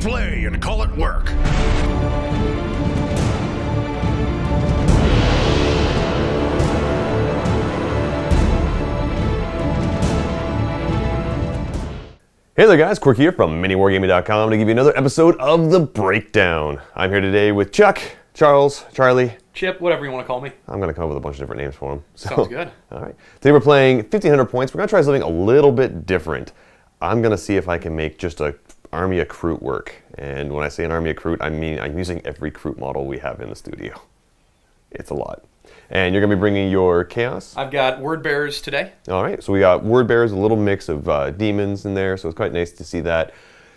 play and call it work. Hey there guys, Quirk here from MiniWarGaming.com to give you another episode of The Breakdown. I'm here today with Chuck, Charles, Charlie. Chip, whatever you want to call me. I'm going to come up with a bunch of different names for him. Sounds good. All right. Today we're playing 1,500 points. We're going to try something a little bit different. I'm going to see if I can make just an army of Kroot work. And when I say an army of Kroot, I mean I'm using every Kroot model we have in the studio. It's a lot. And you're going to be bringing your Chaos? I've got Word Bearers today. All right, so we got Word Bearers, a little mix of demons in there, so it's quite nice to see that.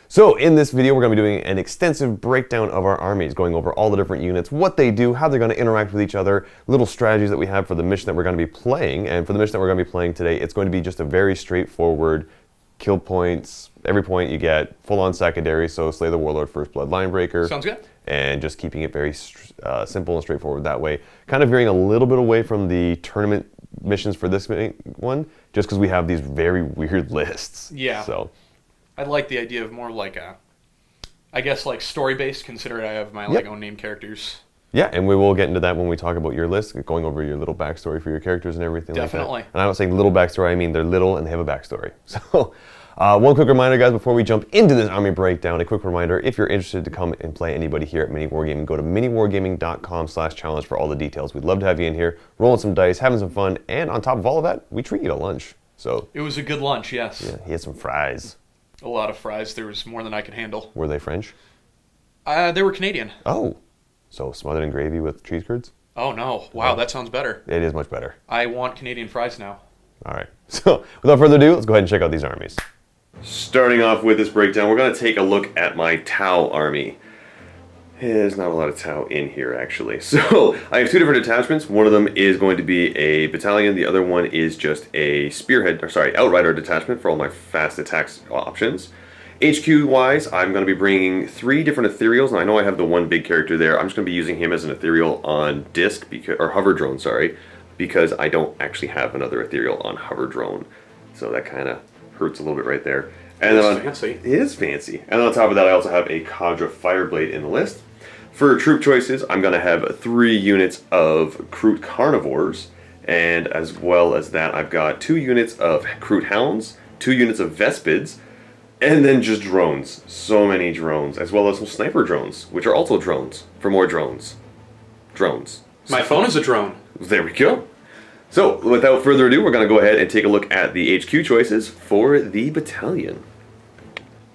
So in this video, we're going to be doing an extensive breakdown of our armies, going over all the different units, what they do, how they're going to interact with each other, little strategies that we have for the mission that we're going to be playing. And for the mission that we're going to be playing today, it's going to be just a very straightforward kill points. Every point you get full-on secondary, so Slay the Warlord, First Blood, Linebreaker. Sounds good. And just keeping it very simple and straightforward that way. Kind of veering a little bit away from the tournament missions for this one, just because we have these very weird lists. Yeah. So I like the idea of more like a, I guess like story-based, considering I have my like own name characters. Yeah, and we will get into that when we talk about your list, going over your little backstory for your characters and everything Definitely. like that. And I'm not saying little backstory, I mean they're little and they have a backstory. So one quick reminder, guys, before we jump into this army breakdown, a quick reminder, if you're interested to come and play anybody here at MiniWarGaming, go to miniwargaming.com/challenge for all the details. We'd love to have you in here, rolling some dice, having some fun, and on top of all of that, we treat you to lunch. So it was a good lunch, yes. Yeah, he had some fries. A lot of fries. There was more than I could handle. Were they French? They were Canadian. Oh, so smothered in gravy with cheese curds? Oh no, wow, that sounds better. It is much better. I want Canadian fries now. All right, so without further ado, let's go ahead and check out these armies. Starting off with this breakdown, we're going to take a look at my Tau army. There's not a lot of Tau in here, actually. So, I have two different detachments. One of them is going to be a battalion. The other one is just a spearhead, or sorry, outrider detachment for all my fast attacks options. HQ-wise, I'm going to be bringing 3 different Ethereals, and I know I have the one big character there. I'm just going to be using him as an Ethereal on disc, or hover drone, sorry, because I don't actually have another Ethereal on hover drone. So that kind of hurts a little bit right there. And then fancy. It is fancy. And on top of that, I also have a Kandra Fireblade in the list. For troop choices, I'm going to have 3 units of Kroot Carnivores, and as well as that, I've got 2 units of Kroot Hounds, 2 units of Vespids, and then just drones. So many drones, as well as some sniper drones, which are also drones, for more drones. Drones. My phone is a drone. There we go. So, without further ado, we're going to go ahead and take a look at the HQ choices for the battalion.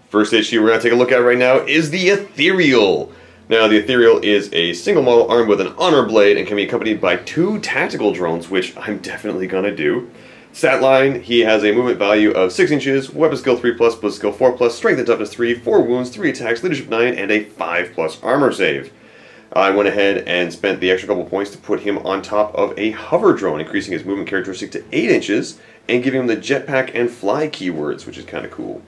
First HQ we're going to take a look at right now is the Ethereal. Now, the Ethereal is a single model armed with an honor blade and can be accompanied by 2 tactical drones, which I'm definitely going to do. Stat line, he has a movement value of 6 inches, weapon skill 3+, bliss skill 4+, strength and toughness 3, 4 wounds, 3 attacks, leadership 9, and a 5+ armor save. I went ahead and spent the extra couple points to put him on top of a hover drone, increasing his movement characteristic to 8 inches and giving him the jetpack and fly keywords, which is kind of cool.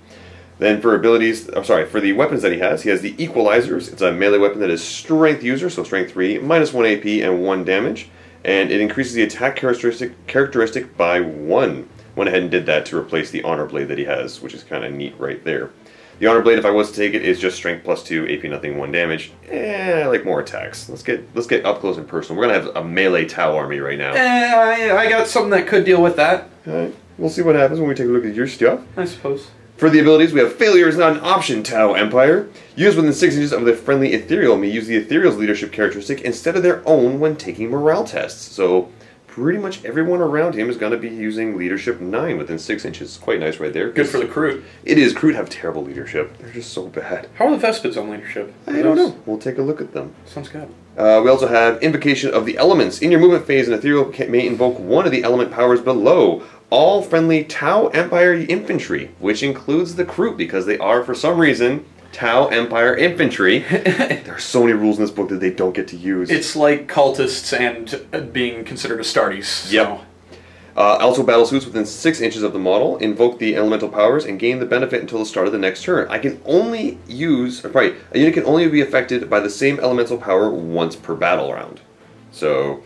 Then for abilities, for the weapons that he has the Equalizers. It's a melee weapon that is strength user, so strength 3, -1 AP and 1 damage, and it increases the attack characteristic by 1. Went ahead and did that to replace the honor blade that he has, which is kind of neat right there. The honor blade, if I was to take it, is just strength +2, AP nothing, 1 damage. I like more attacks. Let's get up close and personal. We're gonna have a melee Tau army right now. I got something that could deal with that. Alright, we'll see what happens when we take a look at your stuff. I suppose. For the abilities, we have Failure is not an option, Tau Empire. Used within 6 inches of the friendly Ethereal may use the Ethereal's leadership characteristic instead of their own when taking morale tests. So, pretty much everyone around him is going to be using leadership 9 within 6 inches. Quite nice right there. Good for the Kroot. It is. Kroot have terrible leadership. They're just so bad. How are the Vespids on leadership? I don't know. We'll take a look at them. Sounds good. We also have Invocation of the Elements. In your movement phase, an Ethereal may invoke one of the element powers below all friendly Tau Empire infantry, which includes the Kroot, because they are, for some reason, Tau Empire infantry. There are so many rules in this book that they don't get to use. It's like cultists and being considered Astartes. Yep. So. Also battle suits within 6 inches of the model, invoke the elemental powers, and gain the benefit until the start of the next turn. I can only use, a unit can only be affected by the same elemental power once per battle round. So,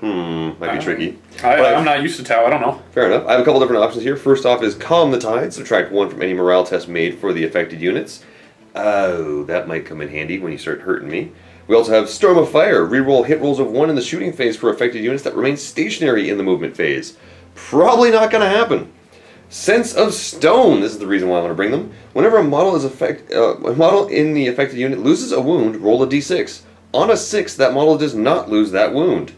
might be tricky. I'm not used to Tau, I don't know. Fair enough. I have a couple different options here. First off is Calm the Tide. Subtract 1 from any morale test made for the affected units. Oh, that might come in handy when you start hurting me. We also have Storm of Fire. Reroll hit rolls of 1 in the shooting phase for affected units that remain stationary in the movement phase. Probably not going to happen. Sense of Stone. This is the reason why I want to bring them. Whenever a model in the affected unit loses a wound, roll a d6. On a 6, that model does not lose that wound.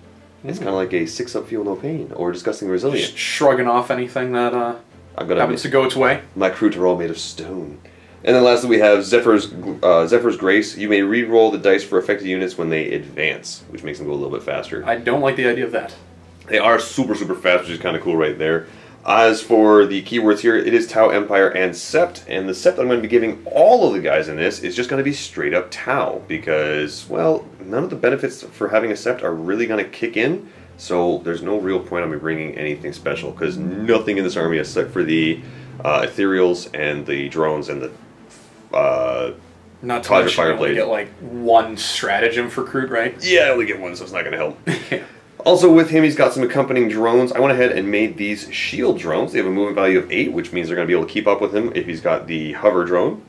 It's kind of like a 6-up feel no pain or disgusting resilient. Just shrugging off anything that happens to go its way. My Kroot are all made of stone. And then lastly we have Zephyr's Grace. You may re-roll the dice for affected units when they advance, which makes them go a little bit faster. I don't like the idea of that. They are super, super fast, which is kind of cool right there. As for the keywords here, it is Tau, Empire, and Sept. And the Sept I'm going to be giving all of the guys in this is just going to be straight up Tau. Because, well, none of the benefits for having a Sept are really going to kick in. So there's no real point on me bringing anything special. Because nothing in this army except for the Ethereals and the drones and the Not to mention you only get like one stratagem for Kroot, right? Yeah, I only get one, so it's not going to help. Yeah. Also with him, he's got some accompanying drones. I went ahead and made these shield drones. They have a movement value of 8, which means they're going to be able to keep up with him if he's got the hover drone.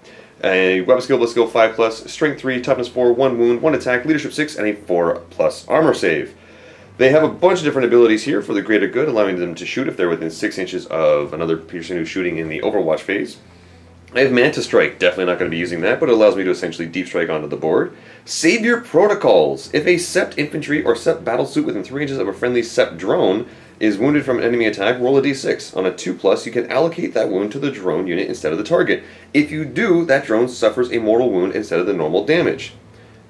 A weapon skill, blitz skill 5+, strength 3, toughness 4, 1 wound, 1 attack, leadership 6, and a 4+ armor save. They have a bunch of different abilities here for the greater good, allowing them to shoot if they're within 6 inches of another person who's shooting in the Overwatch phase. I have Manta Strike, definitely not going to be using that, but it allows me to essentially deep strike onto the board. Sabre Protocols. If a Sept infantry or Sept battlesuit within 3 inches of a friendly Sept drone is wounded from an enemy attack, roll a d6. On a 2+, you can allocate that wound to the drone unit instead of the target. If you do, that drone suffers a mortal wound instead of the normal damage.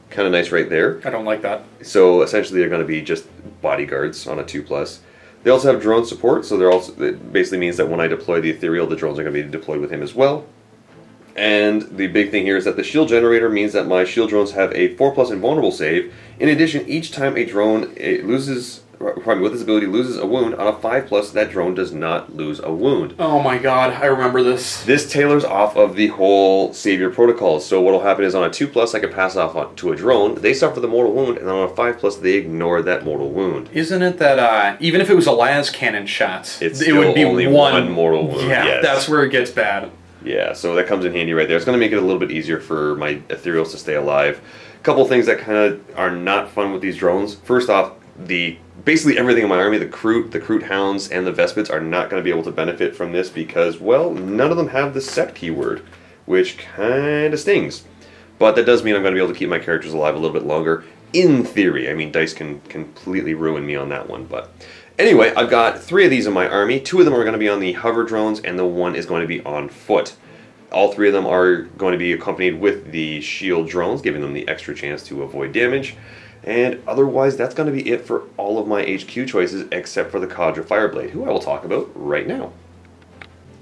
Kind of nice right there. I don't like that. So essentially they're going to be just bodyguards on a 2+. They also have drone support, so they're also, it basically means that when I deploy the Ethereal, the drones are going to be deployed with him as well. And the big thing here is that the shield generator means that my shield drones have a 4+ invulnerable save. In addition, each time a drone with this ability loses a wound, on a 5+, that drone does not lose a wound. Oh my god, I remember this. This tailors off of the whole Sabre Protocols. So what will happen is on a 2+, I can pass off to a drone. They suffer the mortal wound, and on a 5+, they ignore that mortal wound. Isn't it that even if it was a las cannon shot, it would be only one mortal wound? Yeah, yes. That's where it gets bad. Yeah, so that comes in handy right there. It's going to make it a little bit easier for my Ethereals to stay alive. A couple things that kind of are not fun with these drones. First off, basically everything in my army, the Kroot Hounds, and the Vespids are not going to be able to benefit from this because, well, none of them have the Sept keyword, which kind of stings. But that does mean I'm going to be able to keep my characters alive a little bit longer, in theory. I mean, dice can completely ruin me on that one, but... Anyway, I've got 3 of these in my army. 2 of them are going to be on the hover drones, and the 1 is going to be on foot. All 3 of them are going to be accompanied with the shield drones, giving them the extra chance to avoid damage. And otherwise, that's going to be it for all of my HQ choices, except for the Kandra Fireblade, who I will talk about right now.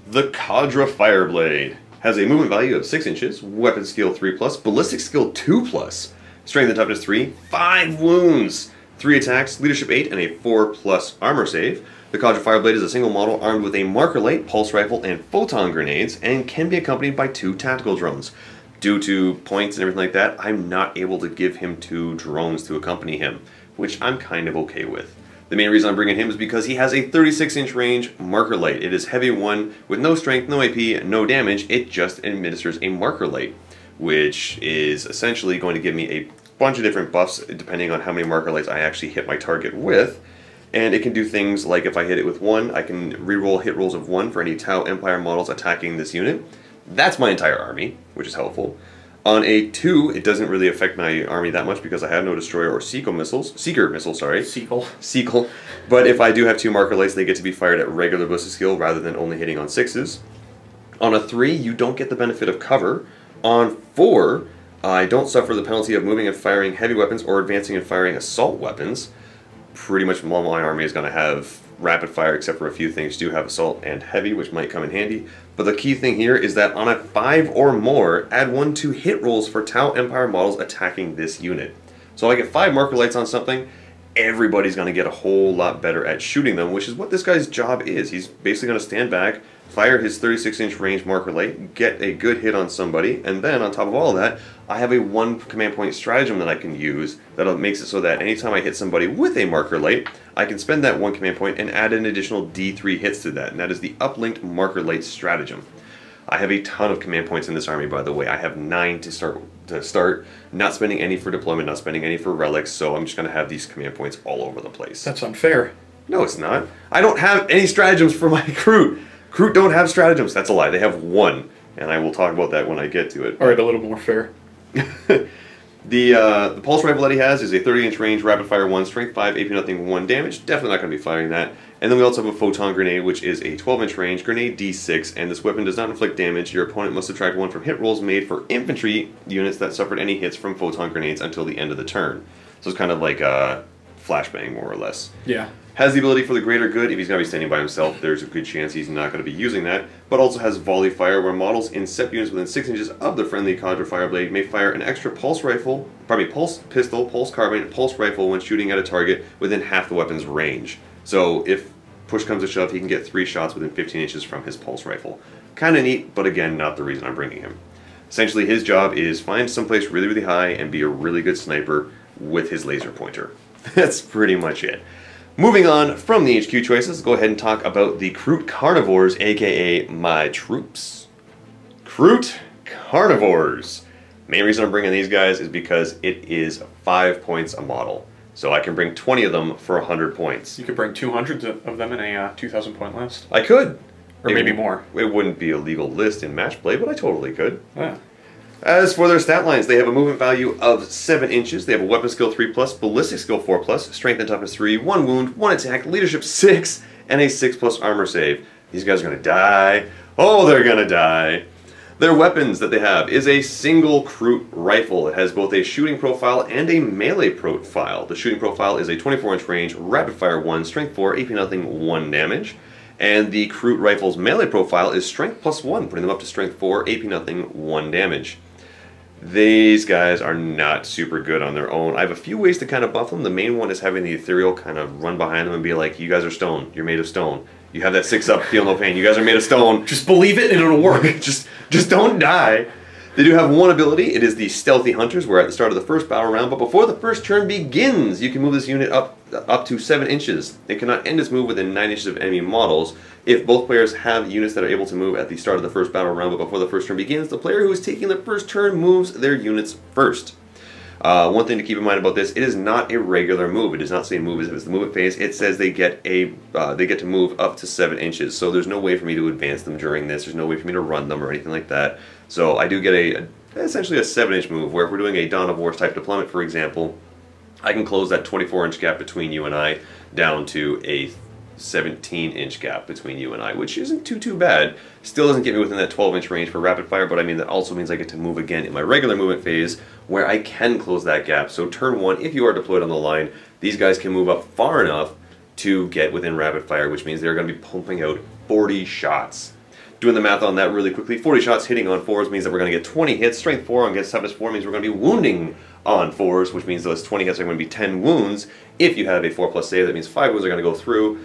The Kandra Fireblade has a movement value of 6 inches, weapon skill 3+, ballistic skill 2+, strength and toughness 3, 5 wounds, 3 attacks, leadership 8, and a 4+ armor save. The Kandra Fireblade is a single model armed with a marker light, pulse rifle, and photon grenades, and can be accompanied by 2 tactical drones. Due to points and everything like that, I'm not able to give him 2 drones to accompany him, which I'm kind of okay with. The main reason I'm bringing him is because he has a 36-inch range marker light. It is heavy 1 with no strength, no AP, no damage. It just administers a marker light, which is essentially going to give me a bunch of different buffs depending on how many marker lights I actually hit my target with. And it can do things like if I hit it with 1, I can reroll hit rolls of 1 for any Tau Empire models attacking this unit. That's my entire army, which is helpful. On a 2, it doesn't really affect my army that much because I have no destroyer or seeker missiles. Sequel. But if I do have 2 marker lights, they get to be fired at regular ballistic skill rather than only hitting on 6s. On a 3, you don't get the benefit of cover. On 4, I don't suffer the penalty of moving and firing heavy weapons or advancing and firing assault weapons. Pretty much all my army is going to have rapid fire, except for a few things do have assault and heavy, which might come in handy. But the key thing here is that on a 5 or more, add 1 to hit rolls for Tau Empire models attacking this unit. So if I get 5 marker lights on something, everybody's going to get a whole lot better at shooting them, which is what this guy's job is. He's basically going to stand back, fire his 36-inch range marker light, get a good hit on somebody, and then on top of all of that, I have a 1 command point stratagem that I can use that makes it so that anytime I hit somebody with a marker light, I can spend that 1 command point and add an additional D3 hits to that, and that is the uplinked marker light stratagem. I have a ton of command points in this army, by the way. I have 9 to start, not spending any for deployment, not spending any for relics, so I'm just going to have these command points all over the place. That's unfair. No, it's not. I don't have any stratagems for my Kroot. Kroot don't have stratagems. That's a lie. They have 1, and I will talk about that when I get to it. All right, a little more fair. The pulse rifle that he has is a 30-inch range, rapid fire 1, strength 5, AP nothing, 1 damage. Definitely not going to be firing that. And then we also have a Photon Grenade, which is a 12-inch range, grenade D6, and this weapon does not inflict damage. Your opponent must subtract 1 from hit rolls made for infantry units that suffered any hits from Photon Grenades until the end of the turn. So it's kind of like a flashbang, more or less. Yeah. Has the ability for the greater good. If he's going to be standing by himself, there's a good chance he's not going to be using that. But also has volley fire, where models in set units within 6 inches of the friendly Kandra fireblade may fire an extra pulse pistol, pulse carbine, and pulse rifle when shooting at a target within half the weapon's range. So if push comes to shove, he can get 3 shots within 15 inches from his pulse rifle. Kind of neat, but again, not the reason I'm bringing him. Essentially, his job is find someplace really, really high and be a really good sniper with his laser pointer. That's pretty much it. Moving on from the HQ choices, let's go ahead and talk about the Kroot Carnivores, aka my troops. Kroot Carnivores. Main reason I'm bringing these guys is because it is 5 points a model. So I can bring 20 of them for 100 points. You could bring 200 of them in a 2,000 point list. I could. Or maybe more. It wouldn't be a legal list in match play, but I totally could. Yeah. As for their stat lines, they have a movement value of 7 inches, they have a weapon skill 3+, ballistic skill 4+, strength and toughness 3, 1 wound, 1 attack, leadership 6, and a 6+ armor save. These guys are going to die. Oh, they're going to die. Their weapons that they have is a single Kroot rifle. It has both a shooting profile and a melee profile. The shooting profile is a 24-inch range, rapid fire 1, strength 4, AP nothing, 1 damage. And the Kroot rifle's melee profile is strength +1, putting them up to strength 4, AP nothing, 1 damage. These guys are not super good on their own. I have a few ways to kind of buff them. The main one is having the Ethereal kind of run behind them and be like, you guys are stone. You're made of stone. You have that 6-up, feel no pain. You guys are made of stone. Just believe it and it'll work. just don't die. They do have one ability. It is the Stealthy Hunters, where at the start of the first battle round, but before the first turn begins, you can move this unit up to 7 inches. It cannot end its move within 9 inches of enemy models. If both players have units that are able to move at the start of the first battle round, but before the first turn begins, the player who is taking the first turn moves their units first. One thing to keep in mind about this, it is not a regular move. It does not say move as the movement phase. It says they get to move up to 7 inches. So there's no way for me to advance them during this. There's no way for me to run them or anything like that. So I do get essentially a 7-inch move, where if we're doing a Dawn of Wars type deployment, for example, I can close that 24-inch gap between you and I down to a 17-inch gap between you and I, which isn't too bad. Still doesn't get me within that 12-inch range for rapid fire, but I mean that also means I get to move again in my regular movement phase, where I can close that gap. So turn 1, if you are deployed on the line, these guys can move up far enough to get within rapid fire, which means they're going to be pumping out 40 shots. Doing the math on that really quickly, 40 shots hitting on 4s means that we're going to get 20 hits. Strength 4 on get toughness 4 means we're going to be wounding on 4s, which means those 20 hits are going to be 10 wounds. If you have a 4+ save, that means 5 wounds are going to go through.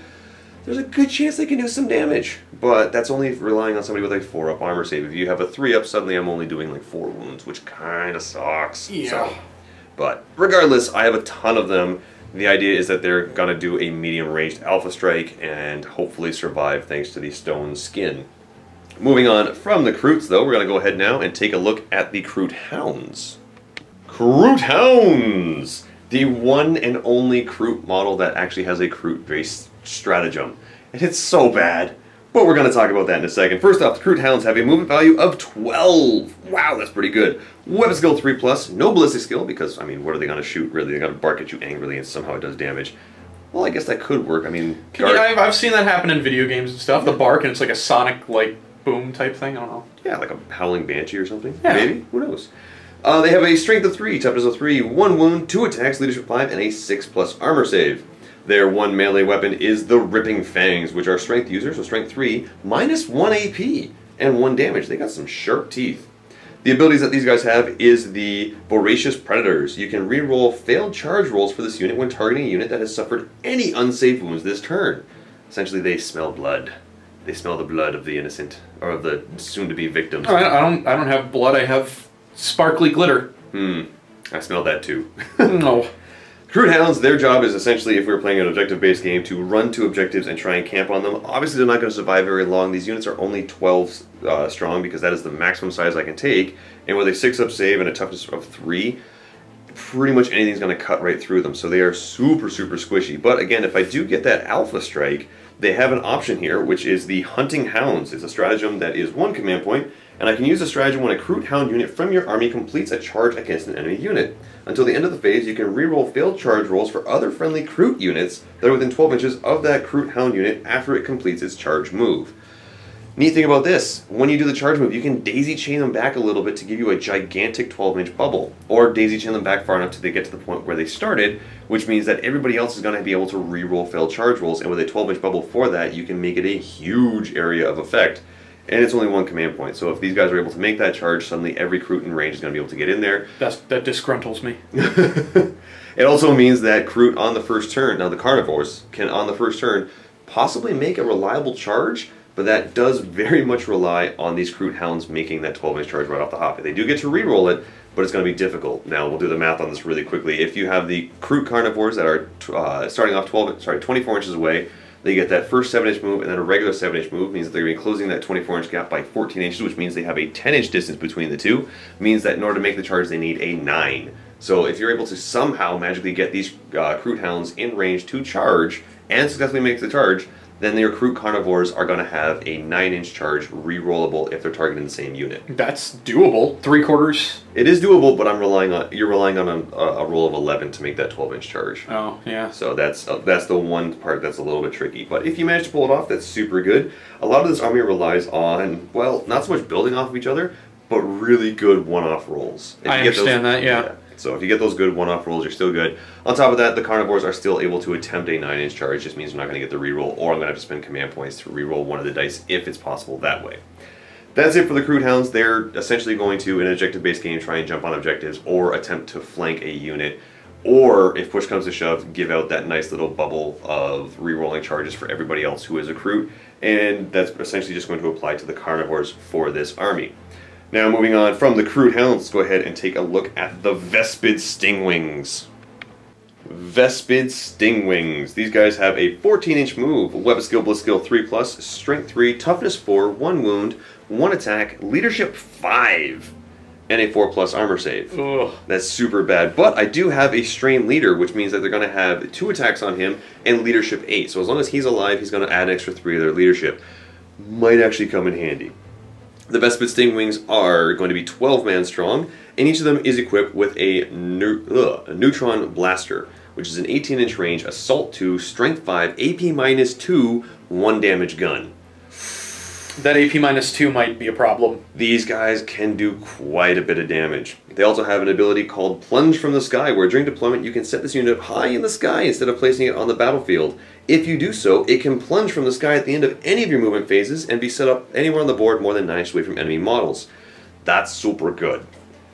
There's a good chance they can do some damage, but that's only relying on somebody with a 4-up armor save. If you have a 3-up, suddenly I'm only doing like 4 wounds, which kind of sucks. Yeah. So, but regardless, I have a ton of them. The idea is that they're going to do a medium-ranged alpha strike and hopefully survive thanks to the stone skin. Moving on from the Kroots, though, we're going to go ahead now and take a look at the Kroot Hounds. Kroot Hounds! The one and only Kroot model that actually has a Kroot-based stratagem. And it's so bad. But we're going to talk about that in a second. First off, the Kroot Hounds have a movement value of 12. Wow, that's pretty good. Weapon skill 3+, no ballistic skill, because, I mean, what are they going to shoot, really? They're going to bark at you angrily and somehow it does damage. Well, I guess that could work. I mean... Yeah, I've seen that happen in video games and stuff. The bark, and it's like a sonic, like, boom type thing. I don't know. Yeah, like a howling banshee or something. Yeah. Maybe. Who knows? They have a strength of 3, toughness of 3, 1 wound, 2 attacks, leadership 5, and a 6+ armor save. Their one melee weapon is the Ripping Fangs, which are strength users, so strength 3, -1 AP, and 1 damage. They got some sharp teeth. The abilities that these guys have is the Voracious Predators. You can reroll failed charge rolls for this unit when targeting a unit that has suffered any unsafe wounds this turn. Essentially, they smell blood. They smell the blood of the innocent, or of the soon-to-be victims. I don't have blood. I have sparkly glitter. I smell that too. No. Kroot Hounds, their job is essentially, if we were playing an objective-based game, to run to objectives and try and camp on them. Obviously, they're not going to survive very long. These units are only 12 strong because that is the maximum size I can take. And with a 6-up save and a toughness of 3, pretty much anything's going to cut right through them. So they are super, super squishy. But again, if I do get that Alpha Strike, they have an option here, which is the Hunting Hounds. It's a stratagem that is 1 command point, and I can use the stratagem when a Kroot Hound unit from your army completes a charge against an enemy unit. Until the end of the phase, you can reroll failed charge rolls for other friendly Kroot units that are within 12 inches of that Kroot Hound unit after it completes its charge move. Neat thing about this, when you do the charge move, you can daisy chain them back a little bit to give you a gigantic 12-inch bubble, or daisy chain them back far enough till they get to the point where they started, which means that everybody else is going to be able to reroll failed charge rolls, and with a 12-inch bubble for that, you can make it a huge area of effect. And it's only 1 command point, so if these guys are able to make that charge, suddenly every Kroot in range is going to be able to get in there. That disgruntles me. It also means that Kroot on the first turn, now the Carnivores, can on the first turn possibly make a reliable charge, but that does very much rely on these Kroot Hounds making that 12-inch charge right off the hop. They do get to reroll it, but it's going to be difficult. Now, we'll do the math on this really quickly. If you have the Kroot Carnivores that are starting off 24 inches away, they get that first 7-inch move, and then a regular 7-inch move means that they're going to be closing that 24-inch gap by 14 inches, which means they have a 10-inch distance between the two. Means that in order to make the charge, they need a 9. So if you're able to somehow magically get these Kroot Hounds in range to charge and successfully make the charge, then your Kroot Carnivores are going to have a 9-inch charge re-rollable if they're targeting the same unit. That's doable. 3/4. It is doable, but you're relying on a roll of 11 to make that 12-inch charge. Oh, yeah. So that's the one part that's a little bit tricky. But if you manage to pull it off, that's super good. A lot of this army relies on, well, not so much building off of each other, but really good one-off rolls. I understand that, yeah. So if you get those good one-off rolls, you're still good. On top of that, the Carnivores are still able to attempt a 9-inch charge. Just means you're not going to get the reroll, or I'm going to have to spend command points to reroll one of the dice if it's possible that way. That's it for the Kroot Hounds. They're essentially going to, in an objective-based game, try and jump on objectives or attempt to flank a unit, or if push comes to shove, give out that nice little bubble of rerolling charges for everybody else who is a Kroot, and that's essentially just going to apply to the Carnivores for this army. Now, moving on from the Kroot Hounds, let's go ahead and take a look at the Vespid Stingwings. Vespid Stingwings. These guys have a 14-inch move, weapon skill, bliss skill 3+, strength 3, toughness 4, 1 wound, 1 attack, leadership 5, and a 4+ armor save. Ugh. That's super bad. But I do have a strain leader, which means that they're going to have 2 attacks on him and leadership 8. So as long as he's alive, he's going to add an extra 3 to their leadership. Might actually come in handy. The Vespid Stingwings are going to be 12-man strong, and each of them is equipped with a Neutron Blaster, which is an 18-inch range, Assault 2, Strength 5, AP -2, 1 damage gun. That AP -2 might be a problem. These guys can do quite a bit of damage. They also have an ability called Plunge from the Sky, where during deployment you can set this unit high in the sky instead of placing it on the battlefield. If you do so, it can plunge from the sky at the end of any of your movement phases and be set up anywhere on the board more than 9 inches away from enemy models. That's super good.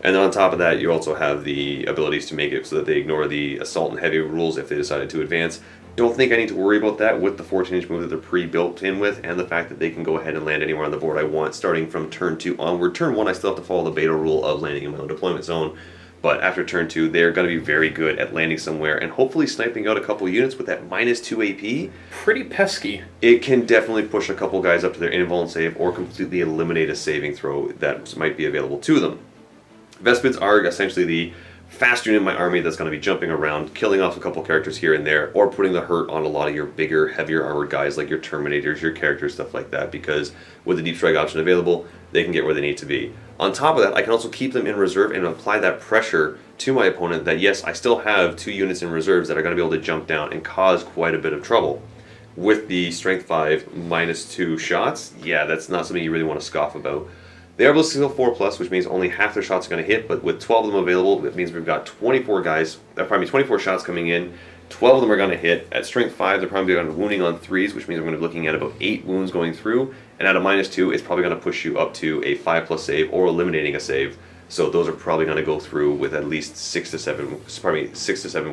And then on top of that, you also have the abilities to make it so that they ignore the assault and heavy rules if they decided to advance. Don't think I need to worry about that with the 14-inch move that they're pre-built in with, and the fact that they can go ahead and land anywhere on the board I want, starting from turn 2 onward. Turn 1, I still have to follow the beta rule of landing in my own deployment zone, but after turn 2, they're going to be very good at landing somewhere and hopefully sniping out a couple units with that -2 AP. Pretty pesky. It can definitely push a couple guys up to their invuln save or completely eliminate a saving throw that might be available to them. Vespids are essentially the fast unit in my army that's going to be jumping around, killing off a couple characters here and there, or putting the hurt on a lot of your bigger, heavier armored guys like your Terminators, your characters, stuff like that, because with the deep strike option available, they can get where they need to be. On top of that, I can also keep them in reserve and apply that pressure to my opponent that, yes, I still have 2 units in reserves that are going to be able to jump down and cause quite a bit of trouble. With the Strength 5 -2 shots, yeah, that's not something you really want to scoff about. They are bliss skill 4+, which means only half their shots are going to hit, but with 12 of them available, it means we've got 24 guys, 24 shots coming in, 12 of them are going to hit. At strength 5, they're probably going to be wounding on 3s, which means we're going to be looking at about 8 wounds going through, and at a -2, it's probably going to push you up to a 5+ save or eliminating a save. So those are probably going to go through with at least 6 to 7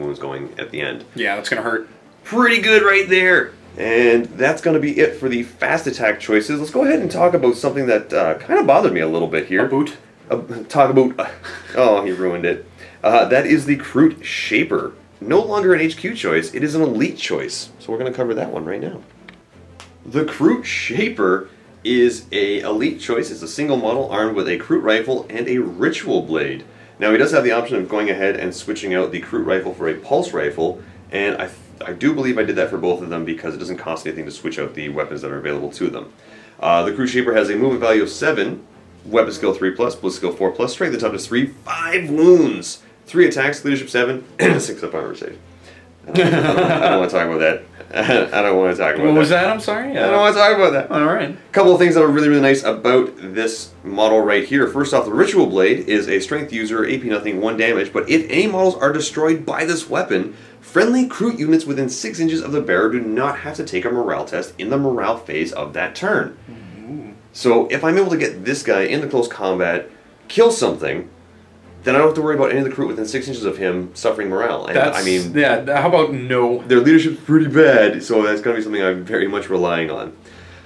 wounds going at the end. Yeah, that's going to hurt. Pretty good right there. And that's going to be it for the fast attack choices. Let's go ahead and talk about something that kind of bothered me a little bit here. A boot? Talk about... oh, he ruined it. That is the Kroot Shaper. no longer an HQ choice, it is an elite choice. So we're going to cover that one right now. The Kroot Shaper is a elite choice. It's a single model armed with a Kroot rifle and a ritual blade. Now he does have the option of going ahead and switching out the Kroot rifle for a pulse rifle, and I do believe I did that for both of them because it doesn't cost anything to switch out the weapons that are available to them. The Kroot Shaper has a movement value of 7, weapon skill 3+, blitz skill 4+, strength and toughness 3, 5 wounds, 3 attacks, leadership 7, and 6 up armor save. I don't want to talk about that. I don't want to talk about that. What was that? I'm sorry? I don't want to talk about that. Alright. A couple of things that are really, really nice about this model right here. First off, the Ritual Blade is a strength user, AP nothing, 1 damage, but if any models are destroyed by this weapon, friendly Kroot units within 6 inches of the bearer do not have to take a morale test in the morale phase of that turn. Ooh. So if I'm able to get this guy into close combat, kill something, then I don't have to worry about any of the Kroot within 6 inches of him suffering morale. And I mean, yeah, how about no? Their leadership's pretty bad, so that's going to be something I'm very much relying on.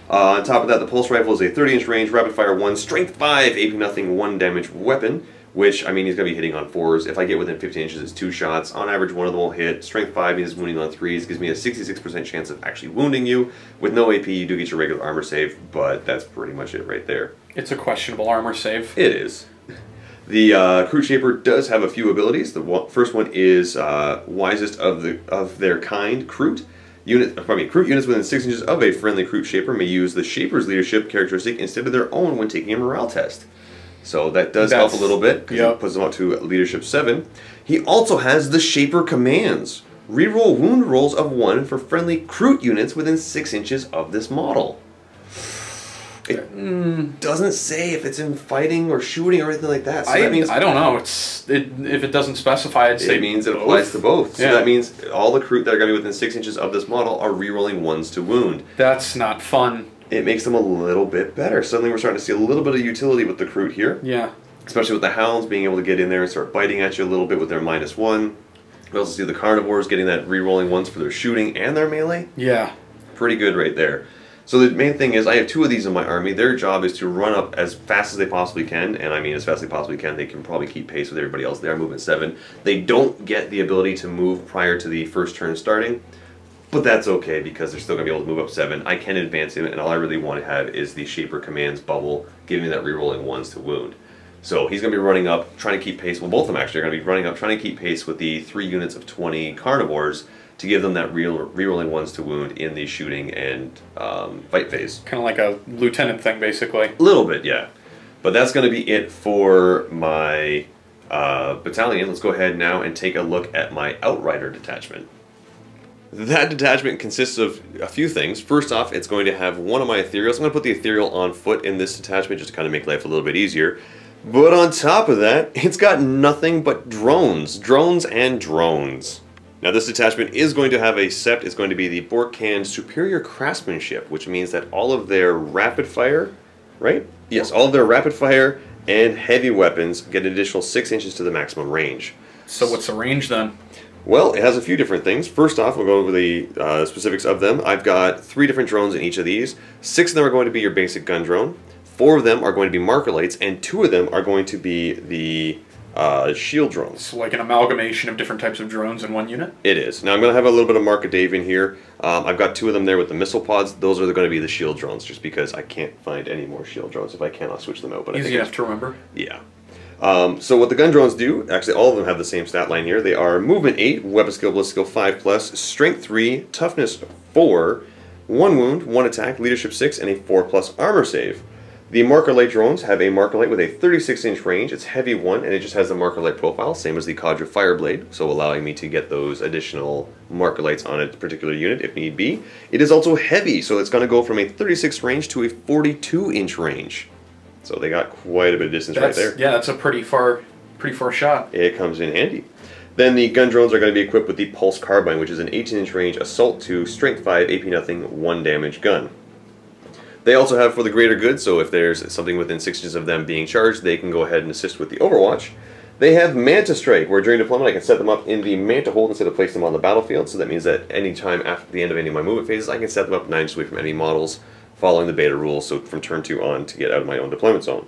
On top of that, the Pulse Rifle is a 30-inch range, rapid fire 1, strength 5, AP nothing, 1 damage weapon, which, I mean, he's going to be hitting on 4s. If I get within 15 inches, it's 2 shots. On average, one of them will hit. Strength 5 means wounding on 3s, gives me a 66% chance of actually wounding you. With no AP, you do get your regular armor save, but that's pretty much it right there. It's a questionable armor save. It is. The Kroot Shaper does have a few abilities. The first one is Wisest of their kind, Kroot. Kroot units within 6 inches of a friendly Kroot Shaper may use the Shaper's leadership characteristic instead of their own when taking a morale test. So that does help a little bit, because it puts them up to leadership 7. He also has the Shaper commands. Reroll wound rolls of 1 for friendly Kroot units within 6 inches of this model. It doesn't say if it's in fighting or shooting or anything like that. So that means I don't know. If it doesn't specify, it means it applies to both. So that means all the Kroot that are going to be within 6 inches of this model are rerolling 1s to wound. That's not fun. It makes them a little bit better. Suddenly we're starting to see a little bit of utility with the Kroot here. Yeah. Especially with the Hounds being able to get in there and start biting at you a little bit with their -1. We also see the Carnivores getting that rerolling 1s for their shooting and their melee. Yeah. Pretty good right there. So the main thing is I have 2 of these in my army. Their job is to run up as fast as they possibly can, and I mean as fast as they possibly can. They can probably keep pace with everybody else. They are movement 7. They don't get the ability to move prior to the first turn starting, but that's okay because they're still going to be able to move up 7. I can advance him, and all I really want to have is the Shaper Commands bubble, giving me that rerolling 1s to wound. So he's going to be running up, trying to keep pace. Well, both of them actually are going to be running up, trying to keep pace with the 3 units of 20 Carnivores, to give them that rerolling 1s to wound in the shooting and fight phase. Kind of like a lieutenant thing, basically. A little bit, yeah. But that's going to be it for my battalion. Let's go ahead now and take a look at my Outrider detachment. That detachment consists of a few things. First off, it's going to have one of my Ethereals. I'm going to put the Ethereal on foot in this detachment just to kind of make life a little bit easier. But on top of that, it's got nothing but drones. Drones and drones. Now this detachment is going to have a sept. It's going to be the Borkan Superior Craftsmanship, which means that all of their rapid fire, right? Yes, all of their rapid fire and heavy weapons get an additional 6 inches to the maximum range. So what's the range then? Well, it has a few different things. First off, we'll go over the specifics of them. I've got 3 different drones in each of these. 6 of them are going to be your basic gun drone. 4 of them are going to be marker lights, and 2 of them are going to be the shield drones. So like an amalgamation of different types of drones in one unit? It is. Now I'm going to have a little bit of Mark of Dave in here. I've got 2 of them there with the missile pods. Those are going to be the shield drones, just because I can't find any more shield drones. If I can, I'll switch them out. But easy enough to remember. Yeah. So what the gun drones do, actually all of them have the same stat line here. They are movement 8, weapon skill, blitz skill 5+, strength 3, toughness 4, 1 wound, 1 attack, leadership 6, and a 4+ armor save. The marker light drones have a marker light with a 36-inch range. It's heavy 1, and it just has the marker light profile, same as the Kandra Fireblade, so allowing me to get those additional marker lights on a particular unit if need be. It is also heavy, so it's going to go from a 36 range to a 42-inch range. So they got quite a bit of distance right there. Yeah, that's a pretty far shot. It comes in handy. Then the gun drones are going to be equipped with the Pulse Carbine, which is an 18-inch range Assault 2, Strength 5, AP nothing, 1 damage gun. They also have for the greater good, so if there's something within 6 inches of them being charged, they can go ahead and assist with the Overwatch. They have Manta Strike, where during deployment I can set them up in the Manta hold instead of placing them on the battlefield, so that means that any time after the end of any of my movement phases, I can set them up 9 inches away from enemy models, following the beta rules, so from turn 2 on to get out of my own deployment zone.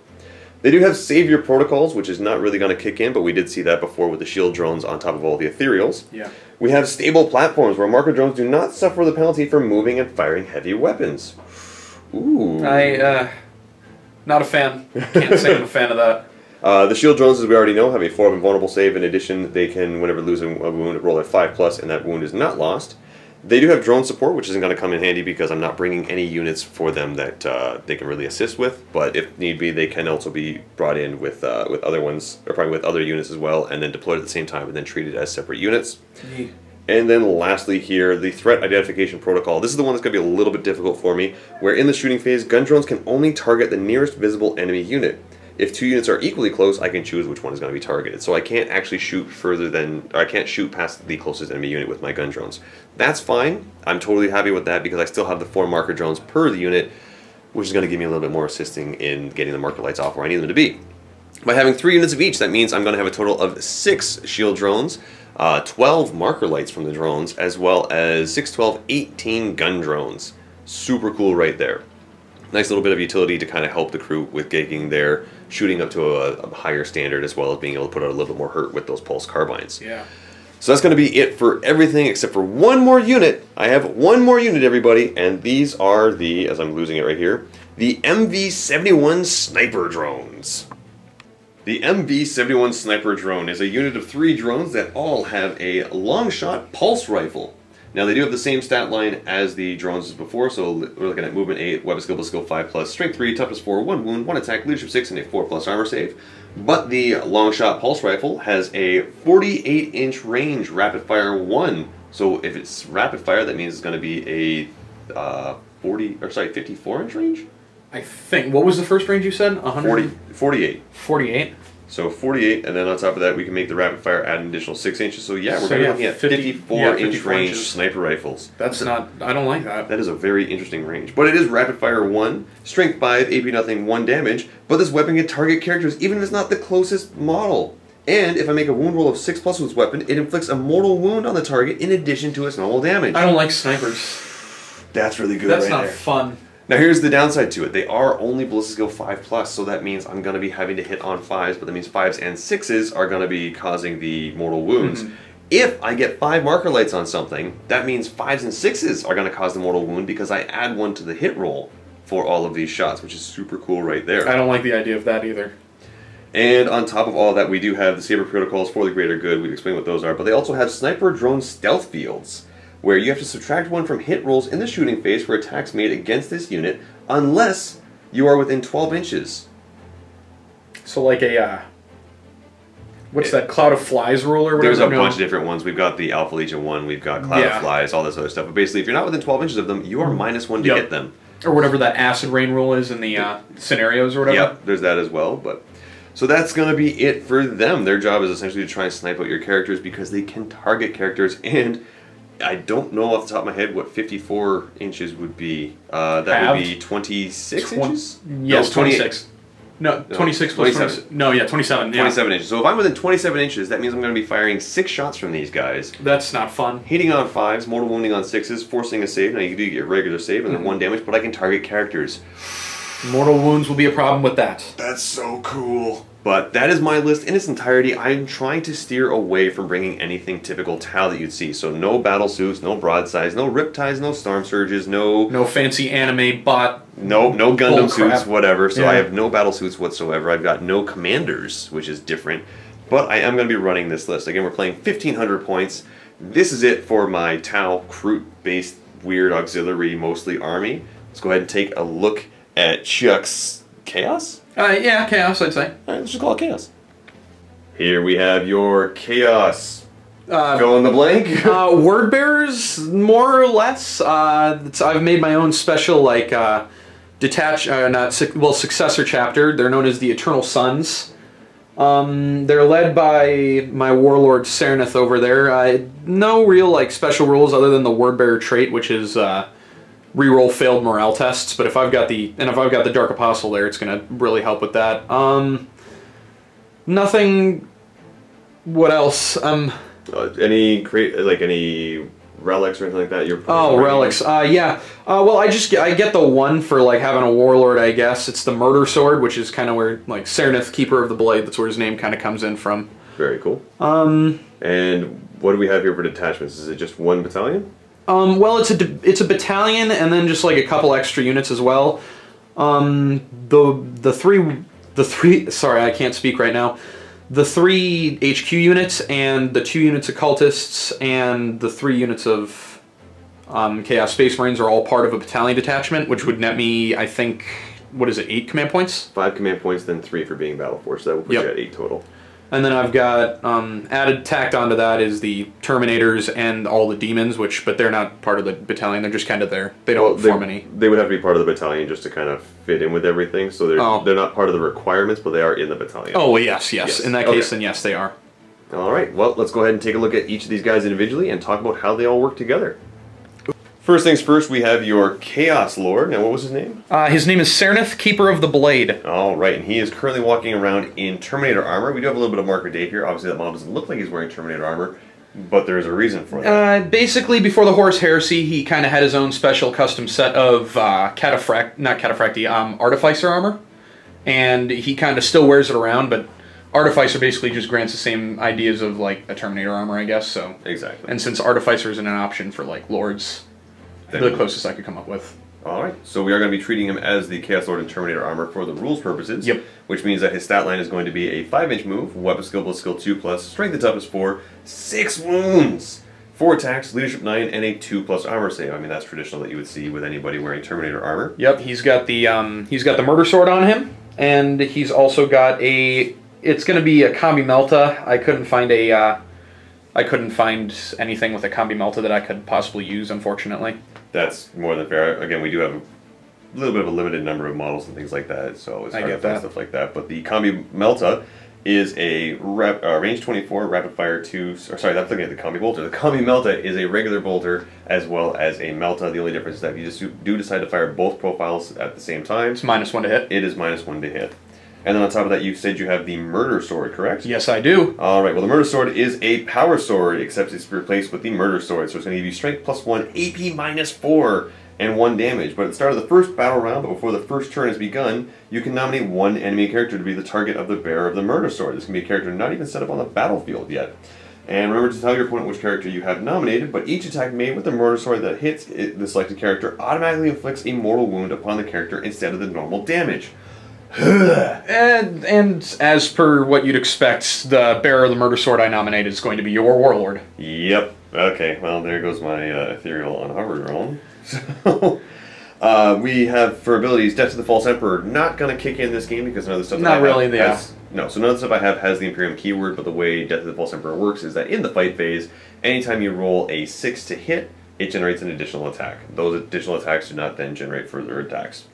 They do have Sabre Protocols, which is not really going to kick in, but we did see that before with the shield drones on top of all the Ethereals. Yeah. We have stable platforms where marker drones do not suffer the penalty for moving and firing heavy weapons. Ooh. Not a fan. Can't say I'm a fan of that. The shield drones, as we already know, have a 4 invulnerable save. In addition, they can, whenever losing a wound, roll at 5+, and that wound is not lost. They do have drone support, which isn't going to come in handy because I'm not bringing any units for them that they can really assist with. But if need be, they can also be brought in with other ones, or probably with other units as well, and then deployed at the same time, and then treated as separate units. Yeah. And then lastly here, the Threat Identification Protocol. This is the one that's going to be a little bit difficult for me, where in the shooting phase, gun drones can only target the nearest visible enemy unit. If 2 units are equally close, I can choose which one is going to be targeted. So I can't actually shoot further than, or I can't shoot past the closest enemy unit with my gun drones. That's fine. I'm totally happy with that because I still have the 4 marker drones per the unit, which is going to give me a little bit more assisting in getting the marker lights off where I need them to be. By having 3 units of each, that means I'm going to have a total of 6 shield drones, 12 marker lights from the drones, as well as 6, 12, 18 gun drones. Super cool right there. Nice little bit of utility to kind of help the crew with getting their shooting up to a higher standard, as well as being able to put out a little bit more hurt with those pulse carbines. Yeah. So that's going to be it for everything except for one more unit. I have one more unit, everybody, and these are the, as I'm losing it right here, the MV-71 Sniper Drones. The MV-71 Sniper Drone is a unit of 3 drones that all have a long-shot pulse rifle. Now, they do have the same stat line as the drones as before, so we're looking at movement 8, weapon skill plus skill 5+, strength 3, toughness 4, 1 wound, 1 attack, leadership 6, and a 4+ armor save. But the long shot pulse rifle has a 48-inch range, rapid fire 1. So if it's rapid fire, that means it's going to be a 54-inch range? I think. What was the first range you said? 48. 48? So 48, and then on top of that, we can make the rapid fire add an additional 6 inches. So yeah, we're going to be looking at 54-inch range sniper rifles. That's not, I don't like that. That is a very interesting range. But it is rapid fire 1, strength 5, AP nothing, 1 damage. But this weapon can target characters even if it's not the closest model. And if I make a wound roll of 6+ with this weapon, it inflicts a mortal wound on the target in addition to its normal damage. I don't like snipers. That's really good. That's not fun. Now here's the downside to it. They are only ballistic skill 5+, so that means I'm going to be having to hit on 5s, but that means 5s and 6s are going to be causing the mortal wounds. If I get 5 marker lights on something, that means 5s and 6s are going to cause the mortal wound because I add 1 to the hit roll for all of these shots, which is super cool right there. I don't like the idea of that either. And on top of all of that, we do have the Sabre Protocols for the greater good. We'd explain what those are, but they also have sniper drone stealth fields, where you have to subtract 1 from hit rolls in the shooting phase for attacks made against this unit, unless you are within 12 inches. So like a, what's that, Cloud of Flies rule or whatever? There's a bunch of different ones. We've got the Alpha Legion one, we've got Cloud of Flies, all this other stuff. But basically, if you're not within 12 inches of them, you are -1 to hit them. Or whatever that acid rain rule is in the scenarios or whatever. Yep, there's that as well. But so that's going to be it for them. Their job is essentially to try and snipe out your characters because they can target characters, and I don't know off the top of my head what 54 inches would be. That would be 26 inches? Yes, 26. No, 26 plus 27. No, yeah, 27. 27 inches. So if I'm within 27 inches, that means I'm going to be firing 6 shots from these guys. That's not fun. Hitting on 5s, mortal wounding on 6s, forcing a save. Now you do get a regular save and then 1 damage, but I can target characters. Mortal wounds will be a problem with that. That's so cool. But that is my list in its entirety. I'm trying to steer away from bringing anything typical TAL that you'd see. So no battle suits, no broadsides, no riptides, no storm surges, no fancy anime bot. No Gundam suits, whatever. So I have no battle suits whatsoever. I've got no commanders, which is different. But I am going to be running this list. Again, we're playing 1,500 points. This is it for my TAL KROOT-based weird auxiliary, mostly army. Let's go ahead and take a look at Chuck's Chaos. Yeah, Chaos, I'd say. Alright, let's just call it Chaos. Here we have your Chaos. Fill in the blank. Word bearers, more or less. I've made my own special, like, successor chapter. They're known as the Eternal Sons. They're led by my warlord Cernith over there. No real, like, special rules other than the word bearer trait, which is, reroll failed morale tests, but if I've got the Dark Apostle there, it's gonna really help with that. Nothing. What else? Any relics or anything like that? Relics. Yeah. Well, I get the 1 for like having a warlord. I guess it's the Murder Sword, which is kind of where like Cernith, Keeper of the Blade. That's where his name kind of comes in from. Very cool. And what do we have here for detachments? Is it just one battalion? Well, it's a battalion and then just like a couple extra units as well. The three. Sorry, I can't speak right now. The 3 HQ units and the 2 units of cultists and the 3 units of Chaos Space Marines are all part of a battalion detachment, which would net me, I think, what is it, 8 command points? 5 command points, then 3 for being battle force. That would put you at 8 total. And then I've got tacked onto that is the Terminators and all the demons, but they're not part of the battalion. They're just kind of there. They don't form any. They would have to be part of the battalion just to kind of fit in with everything. So they're not part of the requirements, but they are in the battalion. Oh, well, yes. In that case, then yes, they are. All right. Well, let's go ahead and take a look at each of these guys individually and talk about how they all work together. First things first, we have your Chaos Lord. Now, what was his name? His name is Cernith, Keeper of the Blade. All right, and he is currently walking around in Terminator armor. We do have a little bit of marker date here. Obviously, that model doesn't look like he's wearing Terminator armor, but there is a reason for that. Basically, before the Horus Heresy, he kind of had his own special custom set of Artificer armor, and he kind of still wears it around, but Artificer basically just grants the same ideas of like a Terminator armor, I guess. So exactly. And since Artificer isn't an option for like Lords, the closest I could come up with. Alright, so we are going to be treating him as the Chaos Lord and Terminator armor for the rules purposes. Yep. Which means that his stat line is going to be a 5-inch move, weapon skill plus skill 2+, strength and toughness 4, 6 wounds, 4 attacks, leadership 9, and a 2+ armor save. I mean, that's traditional that you would see with anybody wearing Terminator armor. Yep, he's got the murder sword on him, and he's also got it's going to be a combi melta. I couldn't find anything with a combi melta that I could possibly use, unfortunately. That's more than fair. Again, we do have a little bit of a limited number of models and things like that, so it's hard to find stuff like that. But the Combi Melta is a range 24 rapid fire 2. Or sorry, I'm looking at the Combi Bolter. The Combi Melta is a regular bolter as well as a Melta. The only difference is that if you just do decide to fire both profiles at the same time, it's -1 to hit. It is -1 to hit. And then on top of that, you said you have the Murder Sword, correct? Yes, I do. Alright, well the Murder Sword is a power sword, except it's replaced with the Murder Sword. So it's going to give you Strength +1, AP -4, and 1 damage. But at the start of the first battle round, but before the first turn has begun, you can nominate 1 enemy character to be the target of the bearer of the Murder Sword. This can be a character not even set up on the battlefield yet. And remember to tell your opponent which character you have nominated, but each attack made with the Murder Sword that hits the selected character automatically inflicts a mortal wound upon the character instead of the normal damage. and as per what you'd expect, the bearer of the Murder Sword I nominated is going to be your Warlord. Yep. Okay, well, there goes my Ethereal on hover drone. So, we have, for abilities, Death to the False Emperor, not going to kick in this game because none of the stuff that I have has... No, so none of the stuff I have has the Imperium keyword, but the way Death to the False Emperor works is that in the fight phase, anytime you roll a 6 to hit, it generates an additional attack. Those additional attacks do not then generate further attacks.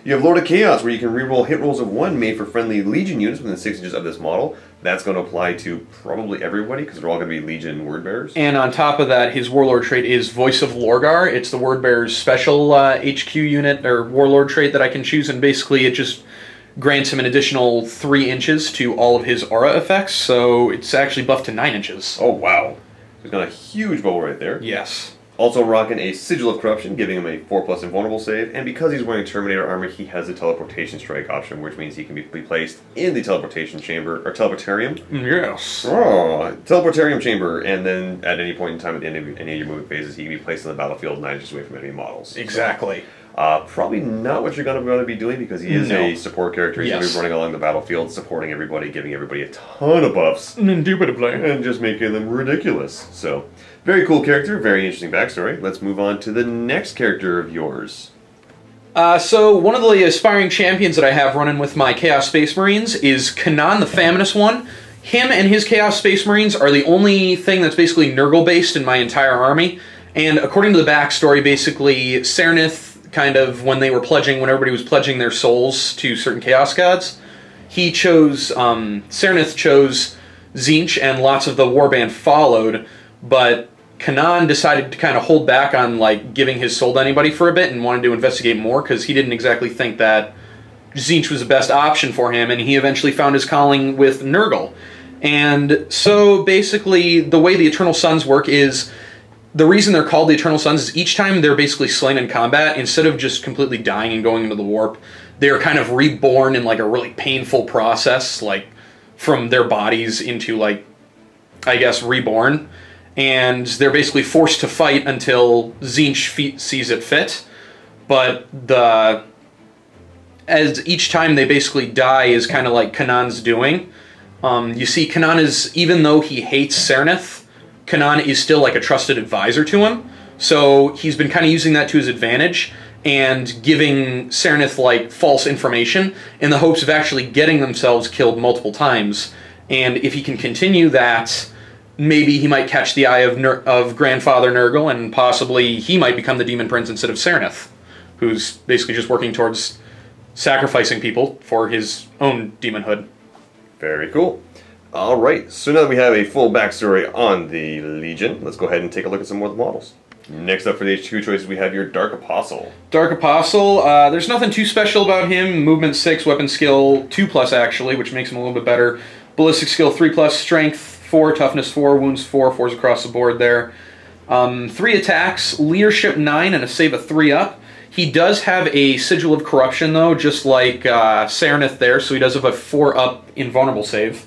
You have Lord of Chaos, where you can reroll hit rolls of 1 made for friendly Legion units within 6 inches of this model. That's going to apply to probably everybody, because they're all going to be Legion word bearers. And on top of that, his Warlord trait is Voice of Lorgar. It's the word bearer's special HQ unit, or Warlord trait that I can choose, and basically it just grants him an additional 3 inches to all of his aura effects, so it's actually buffed to 9 inches. Oh, wow. He's got a huge bubble right there. Yes. Also rocking a Sigil of Corruption, giving him a 4+ invulnerable save, and because he's wearing Terminator armor, he has a teleportation strike option, which means he can be placed in the teleportation chamber, or teleportarium. Yes. Oh, teleportarium chamber, and then at any point in time at the end of any of your movement phases, he can be placed on the battlefield 9 inches away from enemy models. Exactly. Probably not what you're going to be doing, because he is a support character. He's going to be running along the battlefield, supporting everybody, giving everybody a ton of buffs. Indubitably. And just making them ridiculous. So, very cool character, very interesting backstory. Let's move on to the next character of yours. So, one of the aspiring champions that I have running with my Chaos Space Marines is Kanan, the Faminous one. Him and his Chaos Space Marines are the only thing that's basically Nurgle-based in my entire army. And according to the backstory, basically, Cernith, kind of, when everybody was pledging their souls to certain Chaos Gods, Cernith chose Tzeentch, and lots of the warband followed, but Kanan decided to kind of hold back on, like, giving his soul to anybody for a bit and wanted to investigate more, because he didn't exactly think that Tzeentch was the best option for him, and he eventually found his calling with Nurgle. And so, basically, the way the Eternal Suns work is, the reason they're called the Eternal Suns is each time they're basically slain in combat, instead of just completely dying and going into the warp, they're kind of reborn in, like, a really painful process, like, from their bodies into, like, I guess, reborn. and they're basically forced to fight until Tzeentch sees it fit. But as each time they basically die is kind of like Kanan's doing. You see, Kanan is, even though he hates Serenith, Kanan is still like a trusted advisor to him. So he's been kind of using that to his advantage and giving Serenith like false information in the hopes of actually getting themselves killed multiple times. And if he can continue that, maybe he might catch the eye of Grandfather Nurgle, and possibly he might become the Demon Prince instead of Serenith, who's basically just working towards sacrificing people for his own demonhood. Very cool. Alright, so now that we have a full backstory on the Legion, let's go ahead and take a look at some more of the models. Next up for the HQ choices, we have your Dark Apostle. Dark Apostle, there's nothing too special about him. Movement 6, weapon skill 2+ actually, which makes him a little bit better. Ballistic skill 3+, strength 4, toughness 4, wounds 4, 4s across the board there. 3 attacks, leadership 9, and a save of 3 up. He does have a Sigil of Corruption though, just like Serenith there, so he does have a 4 up invulnerable save.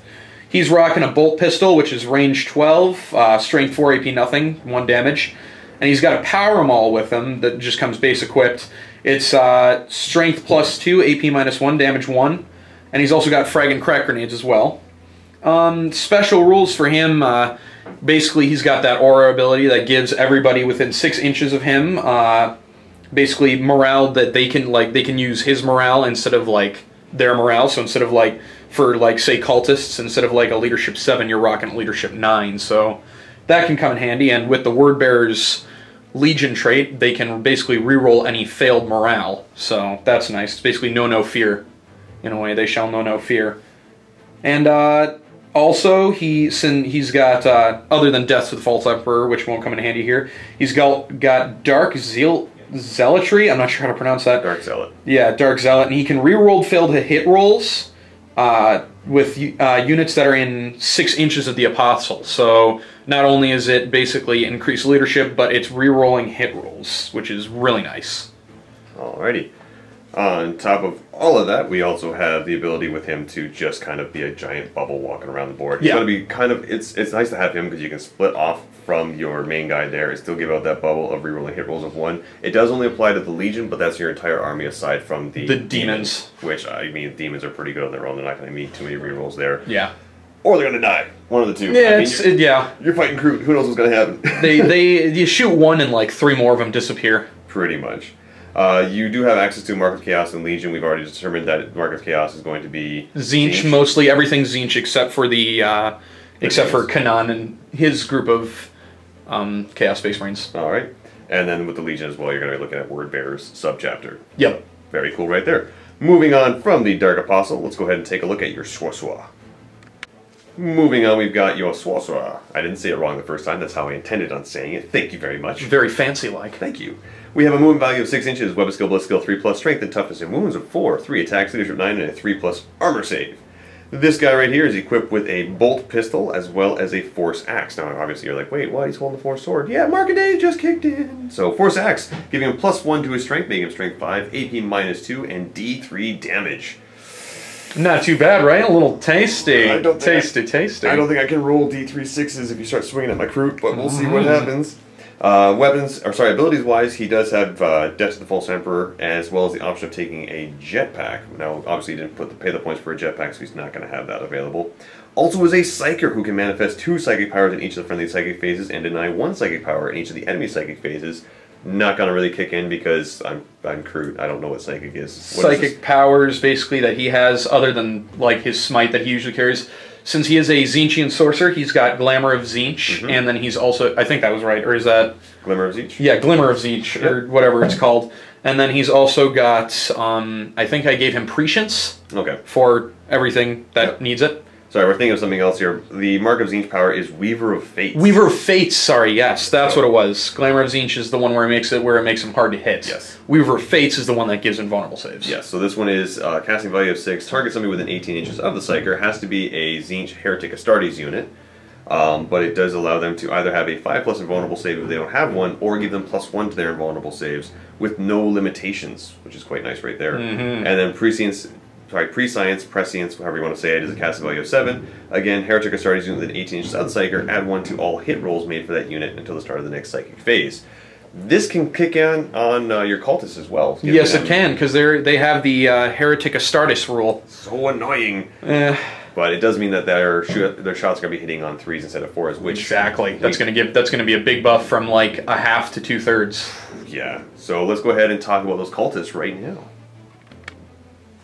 He's rocking a bolt pistol, which is range 12, strength 4, AP nothing, 1 damage. And he's got a Power Maul with him that just comes base equipped. It's strength +2, AP -1, damage 1. And he's also got frag and crack grenades as well. Special rules for him, basically he's got that aura ability that gives everybody within 6 inches of him basically morale that they can use his morale instead of like their morale. So instead of like, for like say cultists, instead of like a leadership 7, you're rocking a leadership 9. So that can come in handy. And with the Word Bearer's Legion trait, they can basically reroll any failed morale. So that's nice. It's basically no fear. In a way, they shall know no fear. And also, he's got, other than Death to the False Emperor, which won't come in handy here, he's got Dark Zealotry. I'm not sure how to pronounce that. Dark Zealot. Yeah, Dark Zealot. And he can reroll failed hit rolls with units that are in 6 inches of the Apostle. So not only is it basically increased leadership, but it's rerolling hit rolls, which is really nice. Alrighty. On top of all of that, we also have the ability with him to just kind of be a giant bubble walking around the board. He's going to be kind of, it's nice to have him because you can split off from your main guy there and still give out that bubble of rerolling hit rolls of 1. It does only apply to the Legion, but that's your entire army aside from the demons. Which, I mean, demons are pretty good on their own. They're not going to need too many rerolls there. Yeah. Or they're going to die. One of the two. Yeah, I mean, yeah. You're fighting Kroot. Who knows what's going to happen? You shoot one and like 3 more of them disappear. Pretty much. You do have access to Mark of Chaos and Legion. We've already determined that Mark of Chaos is going to be Tzeentch. Mostly everything's Tzeentch except for except for Kanan and his group of Chaos Space Marines. All right, and then with the Legion as well, you're going to be looking at Word Bearer's subchapter. Yep. Very cool, right there. Moving on from the Dark Apostle, let's go ahead and take a look at your Swaswa. Moving on, we've got your Swaswa. I didn't say it wrong the first time. That's how I intended on saying it. Thank you very much. Very fancy-like. Thank you. We have a movement value of 6 inches, weapon skill, blitz skill 3+, strength and toughness and wounds of 4, 3 attacks, leadership 9, and a 3+ armor save. This guy right here is equipped with a bolt pistol as well as a force axe. Now, obviously, you're like, wait, what? He's holding the force sword. Yeah, Markaday just kicked in. So, force axe, giving him +1 to his strength, making him strength 5, AP -2, and D3 damage. Not too bad, right? A little tasty. Tasty. I don't think I can roll D3 6s if you start swinging at my Kroot, but we'll see what happens. Abilities-wise, he does have Death to the False Emperor, as well as the option of taking a jetpack. Now, obviously, he didn't pay the points for a jetpack, so he's not going to have that available. Also is a Psyker who can manifest 2 psychic powers in each of the friendly psychic phases and deny 1 psychic power in each of the enemy psychic phases. Not going to really kick in because I'm Kroot. I don't know what psychic is. Psychic powers, basically, that he has, other than like his smite that he usually carries. Since he is a Tzeentchian sorcerer, he's got Glamour of Tzeentch, and then he's also, I think that was right, or is that... Glimmer of Tzeentch? Yeah, Glimmer of Tzeentch, or whatever it's called. And then he's also got, I think I gave him Prescience for everything that needs it. Sorry, we're thinking of something else here. The Mark of Tzeentch power is Weaver of Fates. Weaver of Fates, sorry, yes, that's what it was. Glamour of Tzeentch is the one where it makes him hard to hit. Yes. Weaver of Fates is the one that gives invulnerable saves. Yes, so this one is casting value of 6, target somebody within 18 inches of the Psyker, has to be a Tzeentch Heretic Astartes unit, but it does allow them to either have a 5+ invulnerable save if they don't have one, or give them +1 to their invulnerable saves with no limitations, which is quite nice right there. And then Prescience Prescience, Prescience, however you want to say it, is a casting value of 7. Again, Heretic Astartes unit within 18 inches of the Psyker, add 1 to all hit rolls made for that unit until the start of the next Psychic phase. This can kick on your Cultists as well. Yes, it can, because they have the Heretic Astartes rule. So annoying. But it does mean that their shots are going to be hitting on 3s instead of 4s, which exactly. That's going to be a big buff from like a half to 2/3. Yeah. So let's go ahead and talk about those Cultists right now.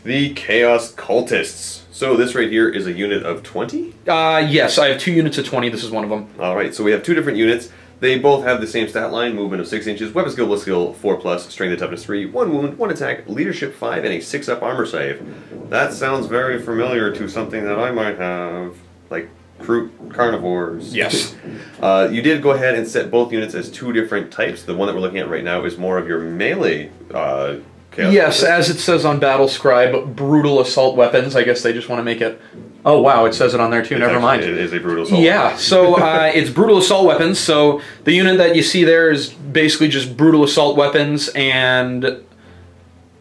The Chaos Cultists. So this right here is a unit of 20? Yes, I have 2 units of 20. This is one of them. Alright, so we have 2 different units. They both have the same stat line, movement of 6 inches, weapon skill, bliss skill 4+, strength and toughness 3, 1 wound, 1 attack, leadership 5, and a 6-up armor save. That sounds very familiar to something that I might have, like KROOT Carnivores. Yes. You did go ahead and set both units as 2 different types. The one that we're looking at right now is more of your melee Chaos. Yes, as it says on Battle Scribe, brutal assault weapons. I guess they just want to make it... Oh, wow, it says it on there too. Never mind. It is a brutal assault. Yeah, so it's brutal assault weapons. So the unit that you see there is basically just brutal assault weapons, and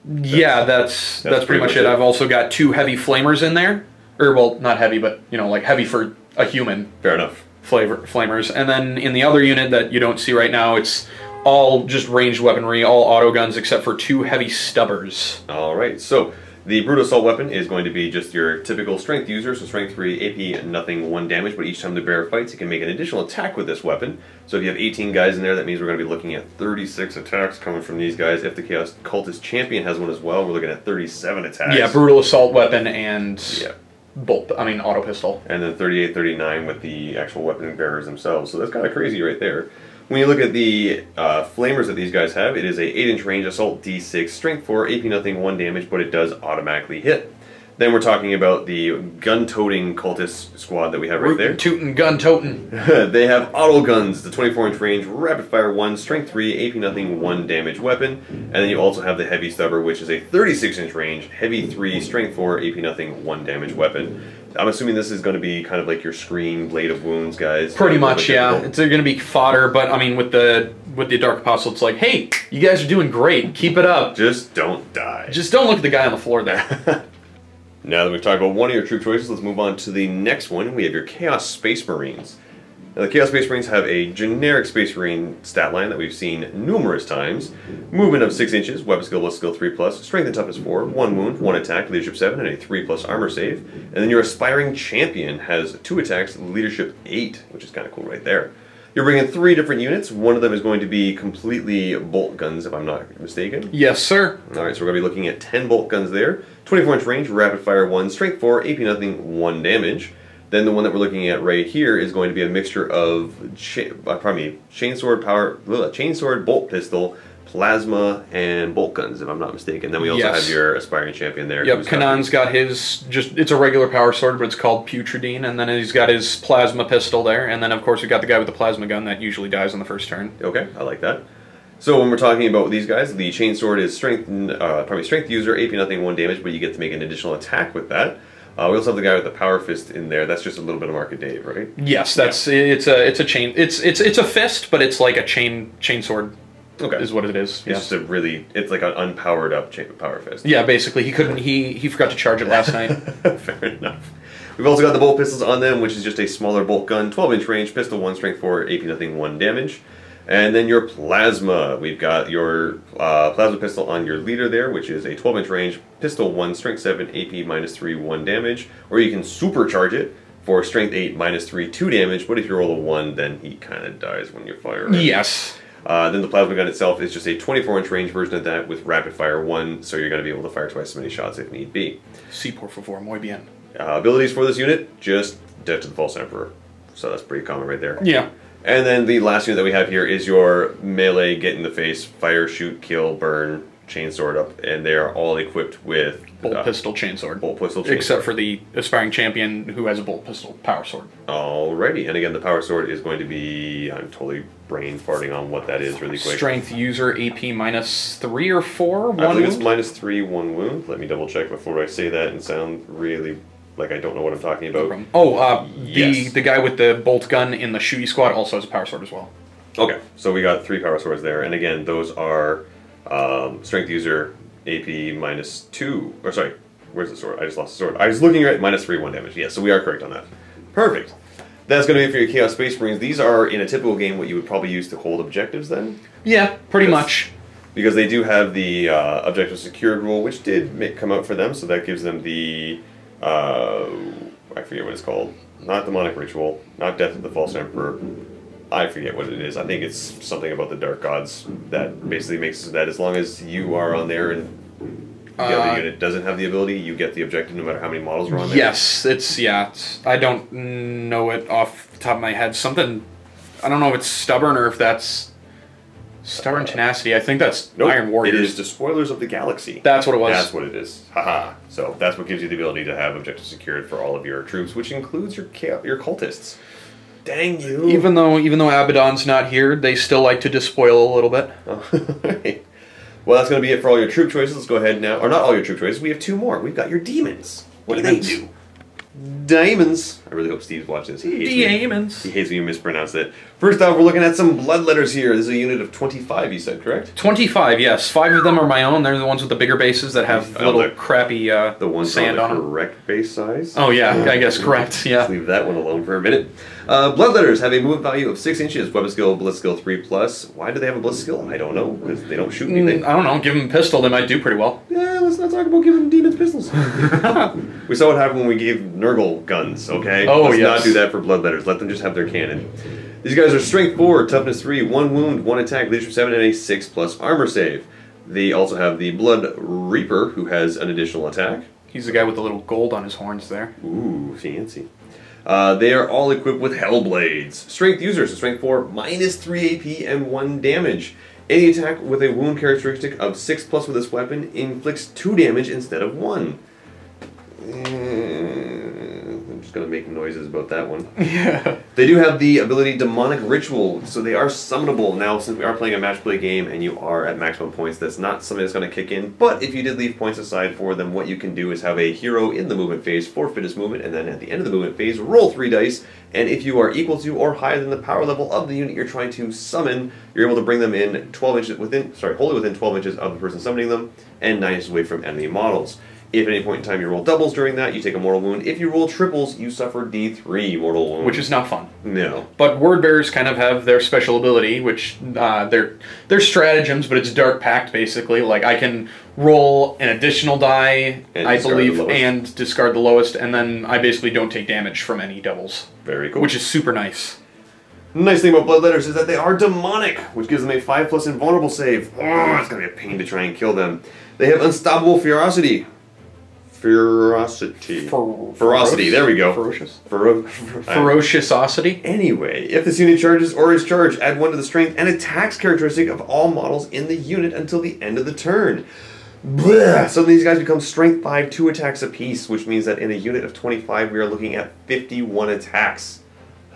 yeah, that's pretty much it. I've also got 2 heavy flamers in there. Or, well, not heavy, but, you know, like heavy for a human. Fair enough. Flamers. And then in the other unit that you don't see right now, it's all just ranged weaponry, all auto guns, except for 2 heavy stubbers. Alright, so the brutal assault weapon is going to be just your typical strength user, so strength 3, AP, nothing, 1 damage, but each time the bear fights, you can make an additional attack with this weapon. So if you have 18 guys in there, that means we're going to be looking at 36 attacks coming from these guys. If the Chaos Cultist Champion has one as well, we're looking at 37 attacks. Yeah, brutal assault weapon and auto pistol. And then 38, 39 with the actual weapon bearers themselves. So that's kind of crazy right there. When you look at the flamers that these guys have, it is a 8-inch range assault D6, strength 4, AP nothing, 1 damage, but it does automatically hit. Then we're talking about the gun-toting cultist squad that we have right there. Tootin' gun-toting. They have auto guns, the 24-inch range, rapid fire 1, strength 3, AP nothing, 1 damage weapon. And then you also have the heavy stubber, which is a 36-inch range, heavy 3, strength 4, AP nothing, 1 damage weapon. I'm assuming this is going to be kind of like your Scream, Blade of Wounds guys. Pretty much, yeah. It's going to be fodder, but I mean, with the Dark Apostle, it's like, hey, you guys are doing great. Keep it up. Just don't die. Just don't look at the guy on the floor there. Now that we've talked about one of your troop choices, let's move on to the next one. We have your Chaos Space Marines. Now, the Chaos Space Marines have a generic Space Marine stat line that we've seen numerous times. Movement of 6 inches, weapon skill, bliss skill 3+, strength and toughness 4, 1 wound, 1 attack, leadership 7, and a 3+ armor save. And then your Aspiring Champion has 2 attacks, leadership 8, which is kind of cool right there. You're bringing 3 different units. One of them is going to be completely bolt guns, if I'm not mistaken. Yes, sir. Alright, so we're going to be looking at 10 bolt guns there. 24-inch range, rapid fire 1, strength 4, AP nothing, 1 damage. Then the one that we're looking at right here is going to be a mixture of chainsword, bolt pistol, plasma, and bolt guns, if I'm not mistaken. Then we also have your Aspiring Champion there. Yep, Kanan's got his, it's a regular power sword, but it's called Putridine, and then he's got his plasma pistol there, and then of course we've got the guy with the plasma gun that usually dies on the first turn. Okay, I like that. So when we're talking about these guys, the chainsword is strength user, AP nothing, 1 damage, but you get to make an additional attack with that. We also have the guy with the power fist in there. That's just a little bit of Market Dave, right? Yes, it's a chain. It's a fist, but it's like a chain sword. Okay, is what it is. It's just a it's like an unpowered up power fist. Yeah, basically he forgot to charge it last night. Fair enough. We've also got the bolt pistols on them, which is just a smaller bolt gun, 12-inch range, pistol 1, strength 4, AP nothing, 1 damage. And then your plasma, we've got your plasma pistol on your leader there, which is a 12-inch range, pistol 1, strength 7, AP -3, 1 damage. Or you can supercharge it for strength 8, -3, 2 damage, but if you roll a 1, then he kind of dies when you fire it. Yes. Then the plasma gun itself is just a 24-inch range version of that with rapid fire 1, so you're going to be able to fire twice as many shots if need be. Si por favor, muy bien. Abilities for this unit, just Death to the False Emperor. So that's pretty common right there. Yeah. And then the last unit that we have here is your melee, get in the face, fire, shoot, kill, burn, chainsword up, and they are all equipped with bolt pistol chainsword. Bolt pistol chainsword. Except for the Aspiring Champion who has a bolt pistol power sword. Alrighty, and again the power sword is going to be, I'm totally brain farting on what that is really quick. Strength user AP -3 or 4, 1 I believe wound? it's -3, 1 wound. Let me double check before I say that and sound really like I don't know what I'm talking about. Yes. The guy with the bolt gun in the shooty squad also has a power sword as well. Okay, so we got 3 power swords there, and again, those are strength user AP -2, or sorry, Where's the sword? I just lost the sword. I was looking at -3, 1 damage. Yeah, so we are correct on that. Perfect. That's going to be it for your Chaos Space Marines. These are, in a typical game, what you would probably use to hold objectives then? Yeah, pretty much. Because they do have the objective secured rule, which did come out for them, so that gives them the, I forget what it's called. Not Demonic Ritual, not Death of the False Emperor. I forget what it is. I think it's something about the Dark Gods that basically makes it so that as long as you are on there and the other unit doesn't have the ability, you get the objective no matter how many models are on there. Yes, I don't know it off the top of my head. Something, I don't know if it's Stubborn or if that's Stubborn Tenacity. I think that's nope, Iron Warriors. It is the Spoilers of the Galaxy. That's what it was. That's what it is. Haha. So that's what gives you the ability to have objectives secured for all of your troops, which includes your cultists. Dang you! Even though Abaddon's not here, they still like to despoil a little bit. Right. Well, that's going to be it for all your troop choices. Let's go ahead now. Or not all your troop choices. We have 2 more. We've got your demons. What do they do? Demons. I really hope Steve's watching this. He hates when you mispronounce it. First off, we're looking at some bloodletters here. This is a unit of 25, you said, correct? 25, yes. 5 of them are my own. They're the ones with the bigger bases that have little crappy the ones sand on on the them. correct base size? Oh, yeah, I guess correct, yeah. Let's leave that one alone for a minute. Bloodletters have a movement value of 6 inches, weapon skill, blitz skill 3+. Why do they have a blitz skill? I don't know, because they don't shoot anything. I don't know, give them a pistol, they might do pretty well. Yeah, let's not talk about giving demons pistols. We saw what happened when we gave Nurgle guns, okay? Oh, let's yes. not do that for bloodletters. Let them just have their cannon. These guys are strength 4, toughness 3, 1 wound, 1 attack, leadership 7, and a 6+ armor save. They also have the Blood Reaper, who has an additional attack. He's the guy with the little gold on his horns there. Ooh, fancy. They are all equipped with Hellblades. Strength users, so strength 4, -3 AP and 1 damage. Any attack with a wound characteristic of 6+ with this weapon inflicts 2 damage instead of 1. I'm just going to make noises about that one. Yeah. They do have the ability Demonic Ritual, so they are summonable. Now, since we are playing a match play game and you are at maximum points, that's not something that's going to kick in. But if you did leave points aside for them, what you can do is have a hero in the movement phase forfeit his movement, and then at the end of the movement phase, roll 3 dice. And if you are equal to or higher than the power level of the unit you're trying to summon, you're able to bring them in 12 inches wholly within 12 inches of the person summoning them, and 9 inches away from enemy models. If at any point in time you roll doubles during that, you take a mortal wound. If you roll triples, you suffer D3 mortal wounds. Which is not fun. No. But word bearers kind of have their special ability, which they're stratagems, but it's dark pact basically. Like I can roll an additional die, I believe, and discard the lowest, and then I basically don't take damage from any doubles. Very cool. Which is super nice. Nice thing about Bloodletters is that they are demonic, which gives them a 5+ invulnerable save. Oh, it's gonna be a pain to try and kill them. They have unstoppable ferocity. Ferocity, there we go. Ferocious? Ferociosity? Anyway, if this unit charges or is charged, add 1 to the strength and attacks characteristic of all models in the unit until the end of the turn. Blah. So these guys become strength 5, 2 attacks apiece, which means that in a unit of 25, we are looking at 51 attacks.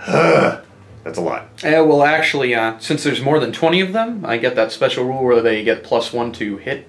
That's a lot. Well, actually, since there's more than 20 of them, I get that special rule where they get +1 to hit.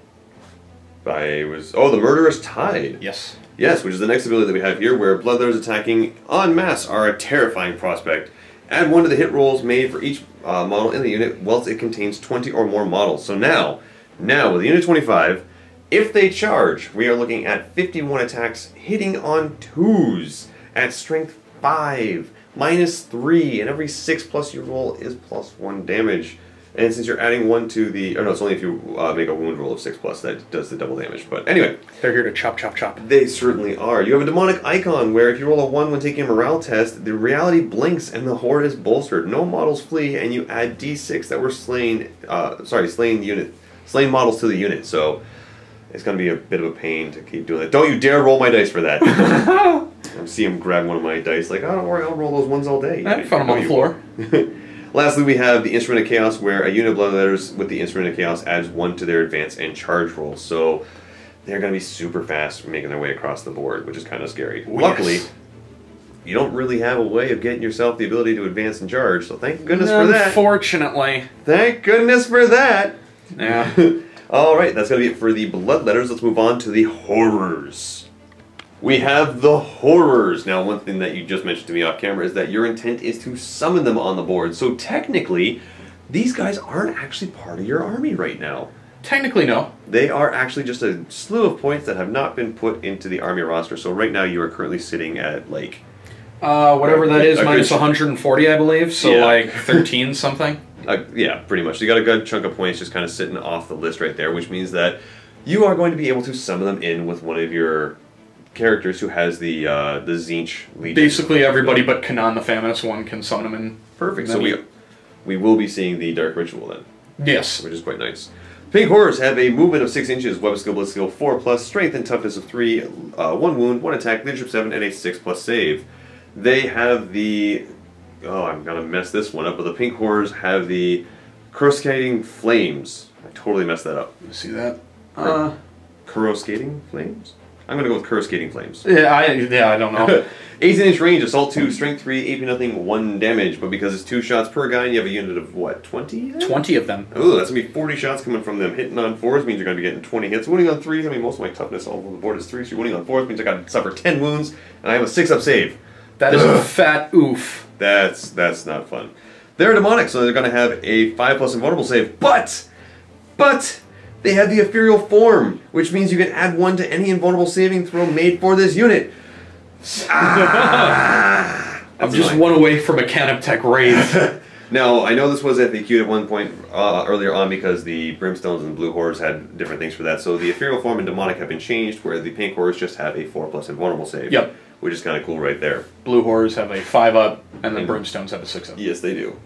The Murderous Tide. Yes. Yes, which is the next ability that we have here, where Bloodletters attacking en masse are a terrifying prospect. Add 1 to the hit rolls made for each model in the unit, whilst it contains 20 or more models. So now with unit 25, if they charge, we are looking at 51 attacks hitting on 2s at strength 5, -3, and every 6+ you roll is +1 damage. And since you're adding 1 to the... Oh no, it's only if you make a wound roll of 6+, that does the double damage. But anyway. They're here to chop, chop, chop. They certainly are. You have a demonic icon where if you roll a 1 when taking a morale test, the reality blinks and the horde is bolstered. No models flee, and you add D6 that were slain models to the unit. So it's going to be a bit of a pain to keep doing that. Don't you dare roll my dice for that. I see him grab one of my dice like, oh, don't worry, I'll roll those ones all day. I found them on the floor. Lastly, we have the Instrument of Chaos, where a unit of Bloodletters with the Instrument of Chaos adds 1 to their advance and charge rolls. So they're going to be super fast making their way across the board, which is kind of scary. Oh, luckily, yes. You don't really have a way of getting yourself the ability to advance and charge, so thank goodness for that. Unfortunately. Thank goodness for that. Yeah. Alright, that's going to be it for the Bloodletters. Let's move on to the Horrors. We have the Horrors. Now, one thing that you just mentioned to me off camera is that your intent is to summon them on the board. So technically, these guys aren't actually part of your army right now. Technically, no. They are actually just a slew of points that have not been put into the army roster. So right now you are currently sitting at like... whatever that is, minus 140, I believe. So Yeah. like 13 something. Yeah, pretty much. You got a good chunk of points just kind of sitting off the list right there, which means that you are going to be able to summon them in with one of your characters who has the Tzeentch Legion. Basically, everybody but Kanan the Famous one can summon them in. Perfect. So we will be seeing the Dark Ritual then. Yes. Which is quite nice. Pink Horrors have a movement of 6 inches, weapon skill, blitz skill 4+, strength and toughness of 3, 1 wound, 1 attack, leadership 7, and a 6+ save. They have the... Oh, I'm going to mess this one up, but the Pink Horrors have the Coruscating Flames. I totally messed that up. See that? Coruscating Flames? I'm going to go with Coruscating Flames. Yeah, I don't know. 18-inch range, assault 2, strength 3, AP nothing, 1 damage. But because it's 2 shots per guy, and you have a unit of what, 20? 20 of them. Oh, that's going to be 40 shots coming from them. Hitting on 4s means you're going to be getting 20 hits. Wounding on 3s, I mean, most of my toughness all over the board is 3, so you're wounding on 4s means I got to suffer 10 wounds, and I have a 6-up save. That is a fat oof. That's not fun. They're demonic, so they're going to have a 5+ invulnerable save, but they have the Ethereal form, which means you can add 1 to any invulnerable saving throw made for this unit. I'm just one away from a Canoptech raid. Now, I know this was FAQ'd at one point earlier on because the Brimstones and Blue Horrors had different things for that. So the Ethereal form and Demonic have been changed, where the Pink Horrors just have a 4+ invulnerable save. Yep. Which is kind of cool right there. Blue Horrors have a 5-up, and the Brimstones have a 6-up. Yes, they do.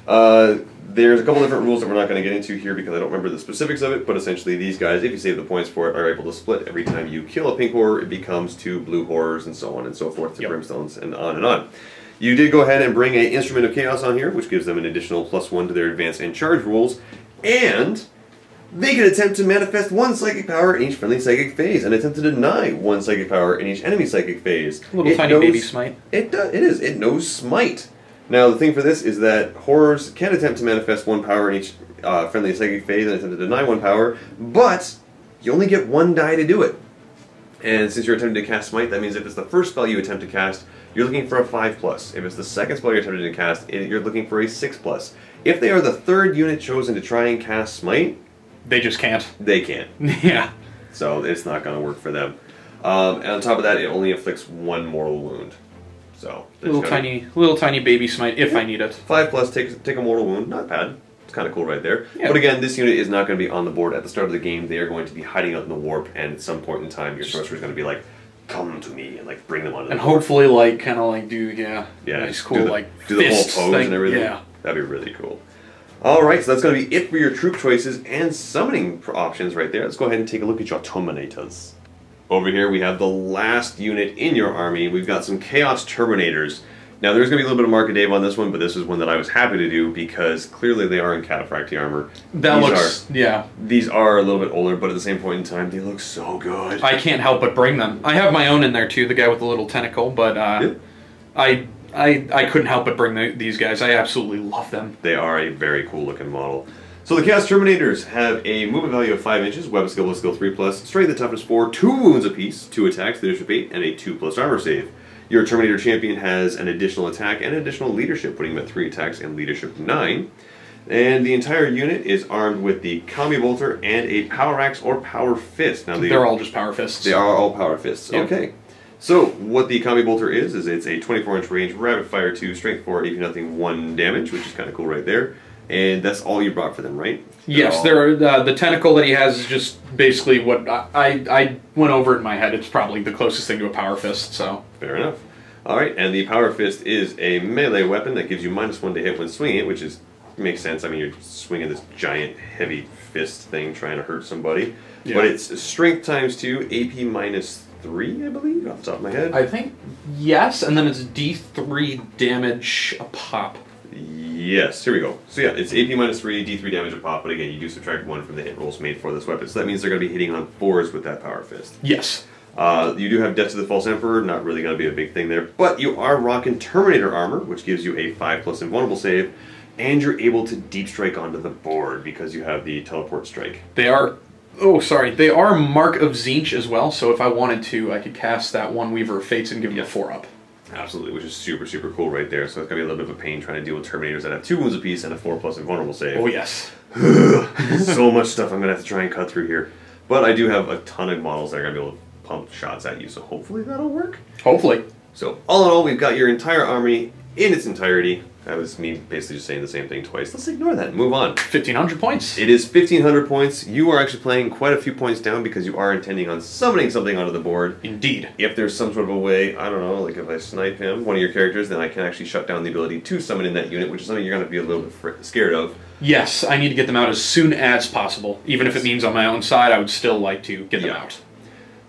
There's a couple different rules that we're not going to get into here because I don't remember the specifics of it, but essentially these guys, if you save the points for it, are able to split. Every time you kill a Pink Horror, it becomes 2 Blue Horrors and so on and so forth to Brimstones and on and on. You did go ahead and bring an Instrument of Chaos on here, which gives them an additional +1 to their advance and charge rules, and they can attempt to manifest 1 psychic power in each friendly psychic phase, and attempt to deny 1 psychic power in each enemy psychic phase. Little tiny baby smite. It is. It knows smite. Now, the thing for this is that Horrors can attempt to manifest 1 power in each friendly psychic phase and attempt to deny 1 power, but you only get 1 die to do it. And since you're attempting to cast Smite, that means if it's the first spell you attempt to cast, you're looking for a 5+. If it's the second spell you're attempting to cast, you're looking for a 6+. If they are the third unit chosen to try and cast Smite, they just can't. They can't. Yeah. So it's not going to work for them. And on top of that, it only inflicts 1 mortal wound. So little tiny baby smite if I need it. 5+, take a mortal wound. Not bad. It's kind of cool right there. Yeah. But again, this unit is not going to be on the board at the start of the game. They are going to be hiding out in the warp, and at some point in time, your sorcerer is going to be like, "Come to me," and like bring them onto the board. And hopefully, like kind of like do nice cool do the whole pose thing. and everything. Yeah, that'd be really cool. All right, so that's going to be it for your troop choices and summoning options right there. Let's go ahead and take a look at your Terminators. Over here, we have the last unit in your army. We've got some Chaos Terminators. Now, there's going to be a little bit of Mark of Dave on this one, but this is one that I was happy to do because clearly they are in Cataphractii armor. These are a little bit older, but at the same point in time, they look so good. I can't help but bring them. I have my own in there too, the guy with the little tentacle, but I couldn't help but bring these guys. I absolutely love them. They are a very cool looking model. So the Chaos Terminators have a movement value of 5 inches, weapon skill, blitz skill 3+, strength and toughness 4, 2 wounds apiece, 2 attacks, leadership 8, and a 2+ armor save. Your Terminator champion has an additional attack and additional leadership, putting him at 3 attacks and leadership 9. And the entire unit is armed with the Combi Bolter and a Power Axe or Power Fist. Now they're all just Power Fists. They are all Power Fists. Yep. Okay. So what the Combi Bolter is it's a 24-inch range, rapid fire 2, strength 4, AP nothing 1 damage, which is kind of cool right there. And that's all you brought for them, right? Yes, the tentacle that he has is just basically what I went over it in my head. It's probably the closest thing to a Power Fist, so... Fair enough. Alright, and the Power Fist is a melee weapon that gives you -1 to hit when swinging it, which makes sense. I mean, you're swinging this giant, heavy fist thing trying to hurt somebody. Yeah. But it's strength ×2, AP -3, I believe, off the top of my head. I think, yes, and then it's D3 damage a pop. Yes, here we go. So yeah, it's AP -3, D3 damage a pop, but again, you do subtract 1 from the hit rolls made for this weapon. So that means they're going to be hitting on 4s with that Power Fist. Yes. You do have Death to the False Emperor, not really going to be a big thing there, but you are rocking Terminator armor, which gives you a 5+ invulnerable save, and you're able to deep strike onto the board because you have the teleport strike. They are... Oh, sorry. They are Mark of Tzeentch as well, so if I wanted to, I could cast that one Weaver of Fates and give him a 4-up. Absolutely, which is super, super cool right there. So it's going to be a little bit of a pain trying to deal with Terminators that have 2 wounds apiece and a 4+ invulnerable save. Oh, yes. So much stuff I'm going to have to try and cut through here. But I do have a ton of models that are going to be able to pump shots at you, so hopefully that'll work. Hopefully. So all in all, we've got your entire army in its entirety. That was me basically just saying the same thing twice. Let's ignore that and move on. 1,500 points. It is 1,500 points. You are actually playing quite a few points down because you are intending on summoning something onto the board. Indeed. If there's some sort of a way, I don't know, like if I snipe him, one of your characters, then I can actually shut down the ability to summon in that unit, which is something you're going to be a little bit scared of. Yes, I need to get them out as soon as possible. Even if it means on my own side, I would still like to get them out.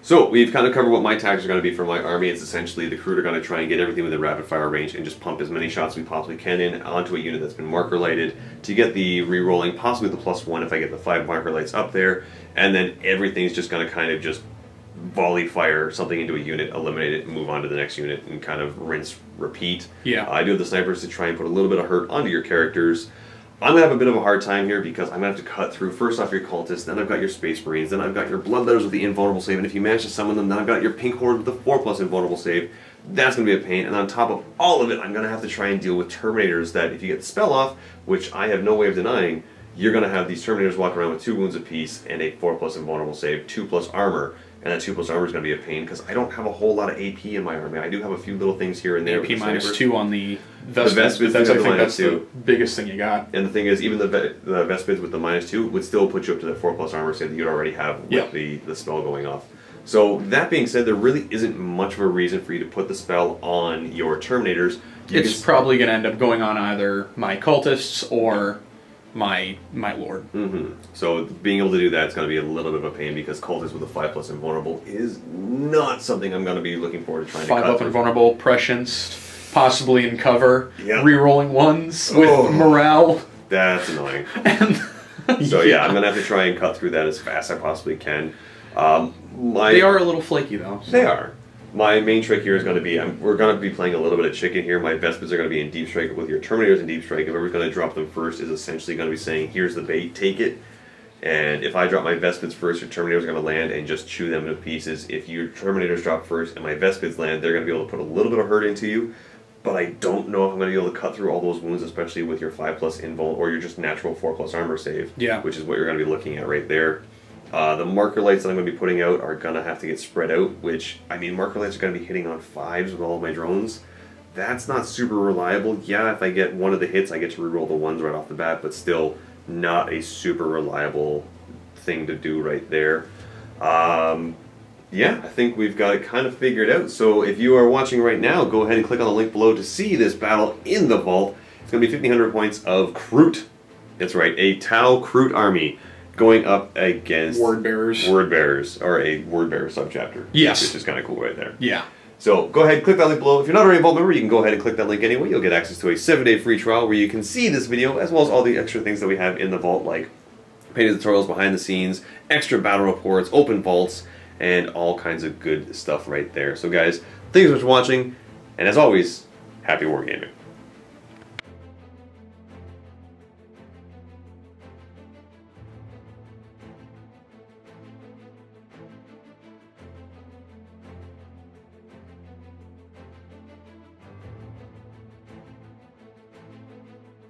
So we've kind of covered what my tags are going to be for my army. It's essentially the Kroot are going to try and get everything within rapid fire range and just pump as many shots as we possibly can in onto a unit that's been marker lighted to get the re-rolling, possibly the +1 if I get the 5 marker lights up there, and then everything's just going to kind of just volley fire something into a unit, eliminate it, and move on to the next unit, and kind of rinse, repeat. Yeah. I do have the snipers to try and put a little bit of hurt onto your characters. I'm going to have a bit of a hard time here because I'm going to have to cut through, first off, your Cultists, then I've got your Space Marines, then I've got your Bloodletters with the invulnerable save, and if you manage to summon them, then I've got your Pink Horde with the 4+ invulnerable save. That's going to be a pain, and on top of all of it, I'm going to have to try and deal with Terminators that, if you get the spell off, which I have no way of denying, you're going to have these Terminators walk around with 2 wounds apiece and a 4+ invulnerable save, 2+ armor, and that 2+ armor is going to be a pain because I don't have a whole lot of AP in my army. I do have a few little things here and there. AP -2 on the Vespid. I think that's the biggest thing you got. And the thing is, even the Vespids with the -2 would still put you up to the 4+ armor save that you'd already have with the spell going off. So that being said, there really isn't much of a reason for you to put the spell on your Terminators. It's probably going to end up going on either my Cultists or my Lord. So being able to do that is going to be a little bit of a pain because Cultists with a 5+ invulnerable is not something I'm going to be looking forward to trying to cut 5 up invulnerable, prescient, possibly in cover, Yeah. Rerolling ones with morale. That's annoying. And So yeah, I'm going to have to try and cut through that as fast as I possibly can. They are a little flaky though. So. They are. My main trick here is going to be, we're going to be playing a little bit of chicken here. My Vespids are going to be in Deep Strike with your Terminators in Deep Strike. Whoever's going to drop them first is essentially going to be saying, here's the bait, take it. And if I drop my Vespids first, your Terminators are going to land and just chew them to pieces. If your Terminators drop first and my Vespids land, they're going to be able to put a little bit of hurt into you. But I don't know if I'm going to be able to cut through all those wounds, especially with your 5+ invul or your just natural 4+ armor save. Yeah. Which is what you're going to be looking at right there. The marker lights that I'm going to be putting out are going to have to get spread out, which, I mean, marker lights are going to be hitting on 5s with all of my drones. That's not super reliable. Yeah, if I get one of the hits, I get to reroll the 1s right off the bat, but still not a super reliable thing to do right there. Yeah, I think we've got it kind of figured out. So if you are watching right now, go ahead and click on the link below to see this battle in the vault. It's going to be 1,500 points of Kroot. That's right, a Tau Kroot army. Going up against Word Bearers. Word Bearers, or a Word Bearer subchapter. Yes. Which is kind of cool right there. Yeah. So go ahead, click that link below. If you're not already a Vault member, you can go ahead and click that link anyway. You'll get access to a 7-day free trial where you can see this video, as well as all the extra things that we have in the Vault, like painted tutorials behind the scenes, extra battle reports, open vaults, and all kinds of good stuff right there. So guys, thanks so much for watching, and as always, happy wargaming.